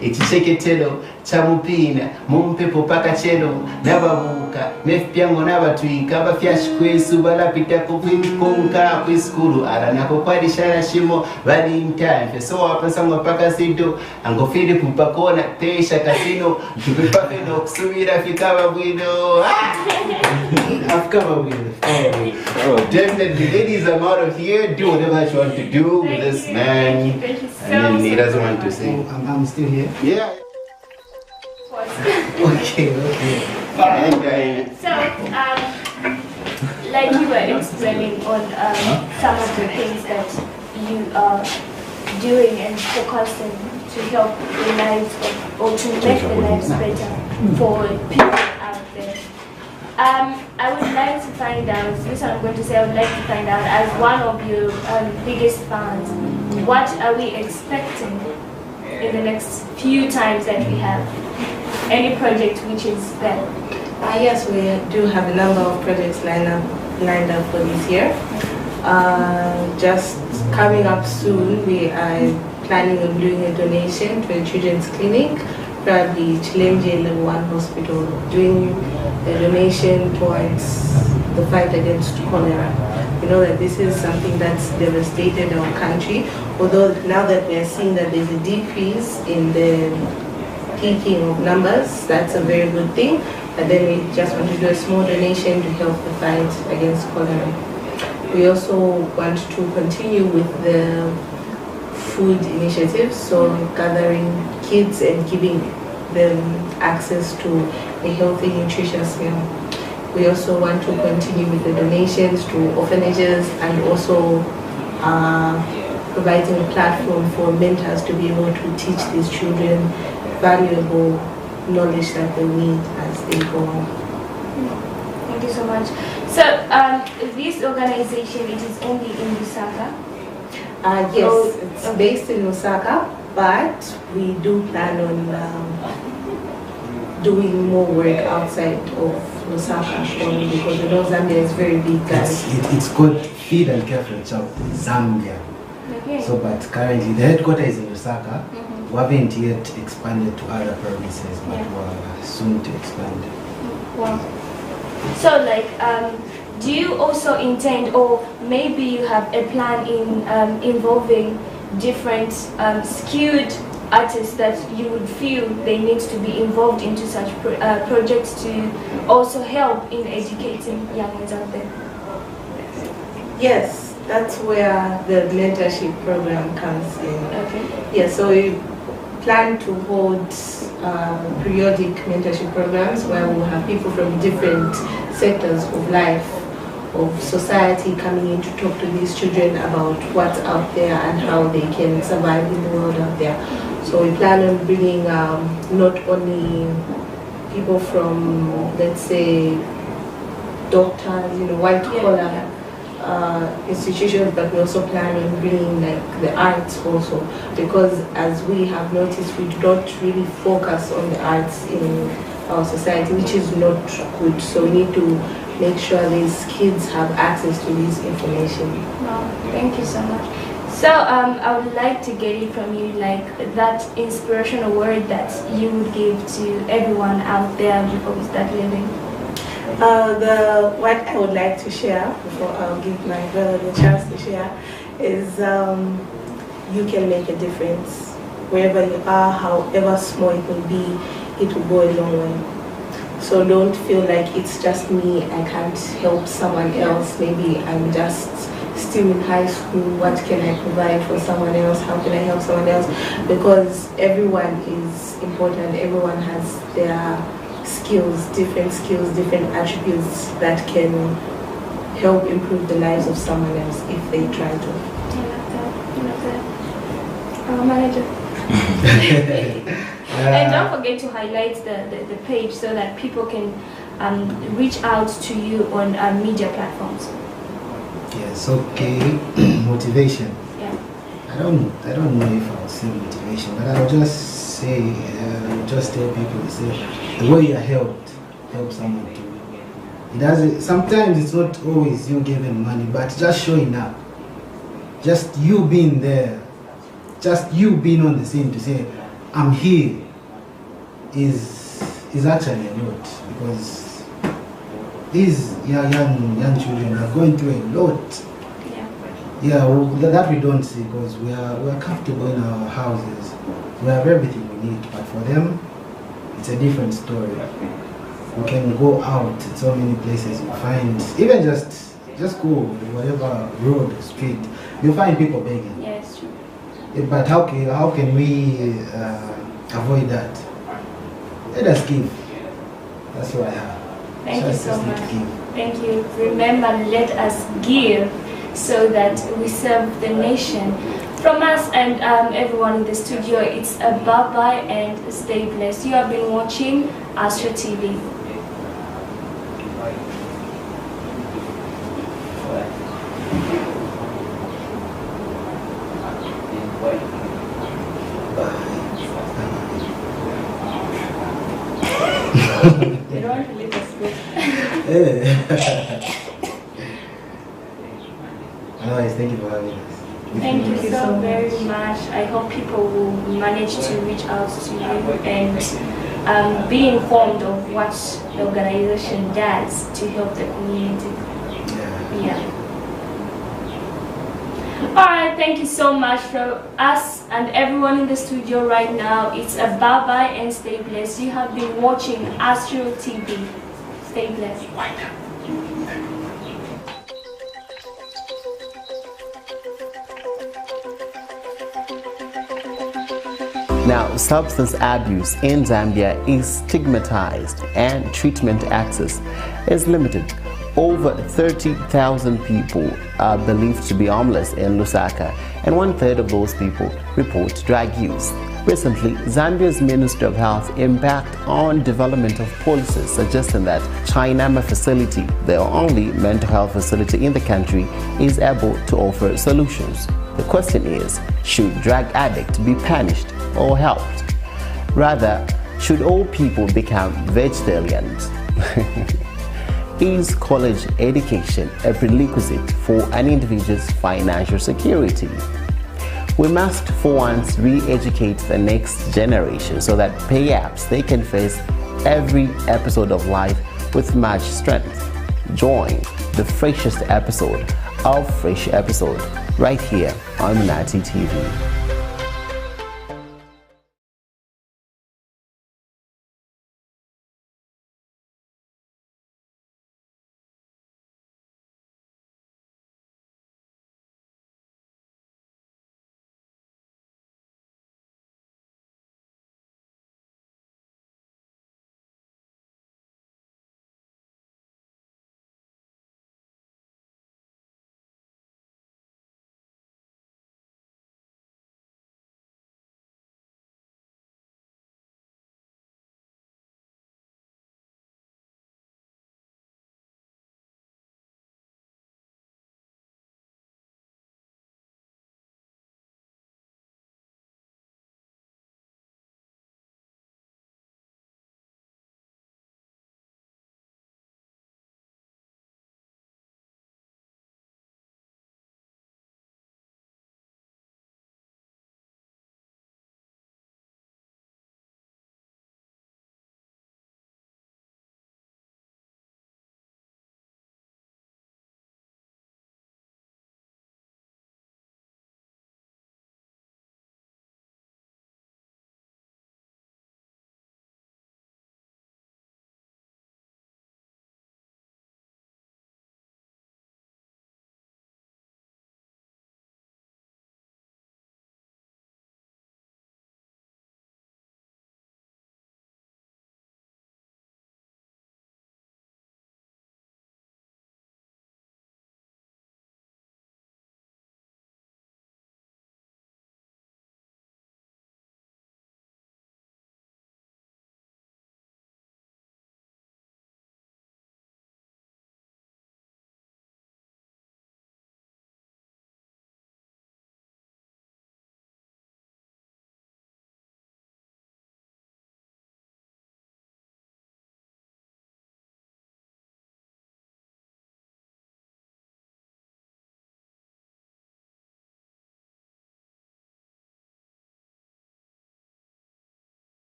Ekicheketelo chamupina mumpepo paka chelo nababuka nefpyango nabatwika bafyash kwesu balapita konka kwiskulu ara nako kwadishara shimo bali intanfe so apasangwa paka sido angofiri pupakona tesha kasino tupepafe no kusubira fikaba bwido afkaba bwido. Definitely ladies, I'm out of here. Do whatever you want to do with this man. Thank you so And then he doesn't want to much. sing. I'm still here. Yeah. Okay. So, like you were explaining on some of the things that you are doing and focusing to help the lives of, or to make the lives better for people out there. I would like to find out, this I'm going to say, I would like to find out, as one of your biggest fans, what are we expecting in the next few times that we have? Any project which is better? Yes, we do have a number of projects lined up for this year. Just coming up soon, we are planning on doing a donation to a children's clinic, probably Chilemje Level 1 Hospital, doing a donation towards the fight against cholera. You know that this is something that's devastated our country, although now that we are seeing that there's a decrease in the peaking of numbers, that's a very good thing. But then we just want to do a small donation to help the fight against cholera. We also want to continue with the food initiatives, so gathering kids and giving them access to a healthy, nutritious meal. We also want to continue with the donations to orphanages and also providing a platform for mentors to be able to teach these children valuable knowledge that they need as they go on. Thank you so much. So this organization, it is only in Lusaka? Yes, it's based in Lusaka, but we do plan on doing more work outside of Lusaka because we know Zambia is very big. It's called Feed and Care for a Child, Zambia. Okay. So, but currently the headquarters is in Lusaka. We haven't yet expanded to other provinces, but we're soon to expand. Wow. So, like, do you also intend, or maybe you have a plan in involving different skilled artists that you would feel they need to be involved into such projects to also help in educating young ones out there? Yes, that's where the mentorship program comes in. Okay. Yeah, so we plan to hold periodic mentorship programs where we'll have people from different sectors of life, of society coming in to talk to these children about what's out there and how they can survive in the world out there. So we plan on bringing not only people from, let's say, doctors, white collar institutions, but we also plan on bringing like the arts also, because as we have noticed, we don't really focus on the arts in our society, which is not good. So we need to make sure these kids have access to this information. Wow, thank you so much. So I would like to get it from you, like that inspirational word that you would give to everyone out there before we start living. What I would like to share, before I'll give my brother the chance to share, is you can make a difference. Wherever you are, however small it may be, it will go a long way. So don't feel like it's just me, I can't help someone else, maybe I'm just still in high school, what can I provide for someone else, how can I help someone else? Because everyone is important, everyone has their skills, different attributes that can help improve the lives of someone else if they try to. I love that. Our manager. And don't forget to highlight the page so that people can reach out to you on media platforms. Yes, okay. Motivation. Yeah. I don't know if I'll say motivation, but I'll just say, just tell people to say, the way you're helped, help someone too. It doesn't. Sometimes it's not always you giving money, but just showing up, just you being there, just you being on the scene to say, I'm here, is actually a lot, because these young children are going through a lot. Yeah, that we don't see, because we are comfortable in our houses. We have everything we need, but for them, it's a different story. We can go out to so many places, you find, even just go whatever road, street, you find people begging. Yes, true. But how can we avoid that? Let us give. That's what I have. Thank you so much. Thank you. Remember, let us give so that we serve the nation. From us and everyone in the studio, it's a bye-bye and stay blessed. You have been watching Astro TV. You don't want to leave us good. Otherwise, thank you for having us. Thank you so very much. I hope people will manage to reach out to you and be informed of what the organization does to help the community. Yeah. Alright, thank you so much for us and everyone in the studio right now. It's a bye-bye and stay blessed. You have been watching Astro TV. Stay blessed. Now, substance abuse in Zambia is stigmatized and treatment access is limited. Over 30,000 people are believed to be homeless in Lusaka, and 1/3 of those people report drug use. Recently, Zambia's Minister of Health embarked on development of policies suggesting that Chainama facility, the only mental health facility in the country, is able to offer solutions. The question is, should drug addicts be punished or helped? Rather, should all people become vegetarians? Is college education a prerequisite for an individual's financial security? We must for once re-educate the next generation so that perhaps they can face every episode of life with much strength. Join the freshest episode of Fresh Episode right here on Nati TV.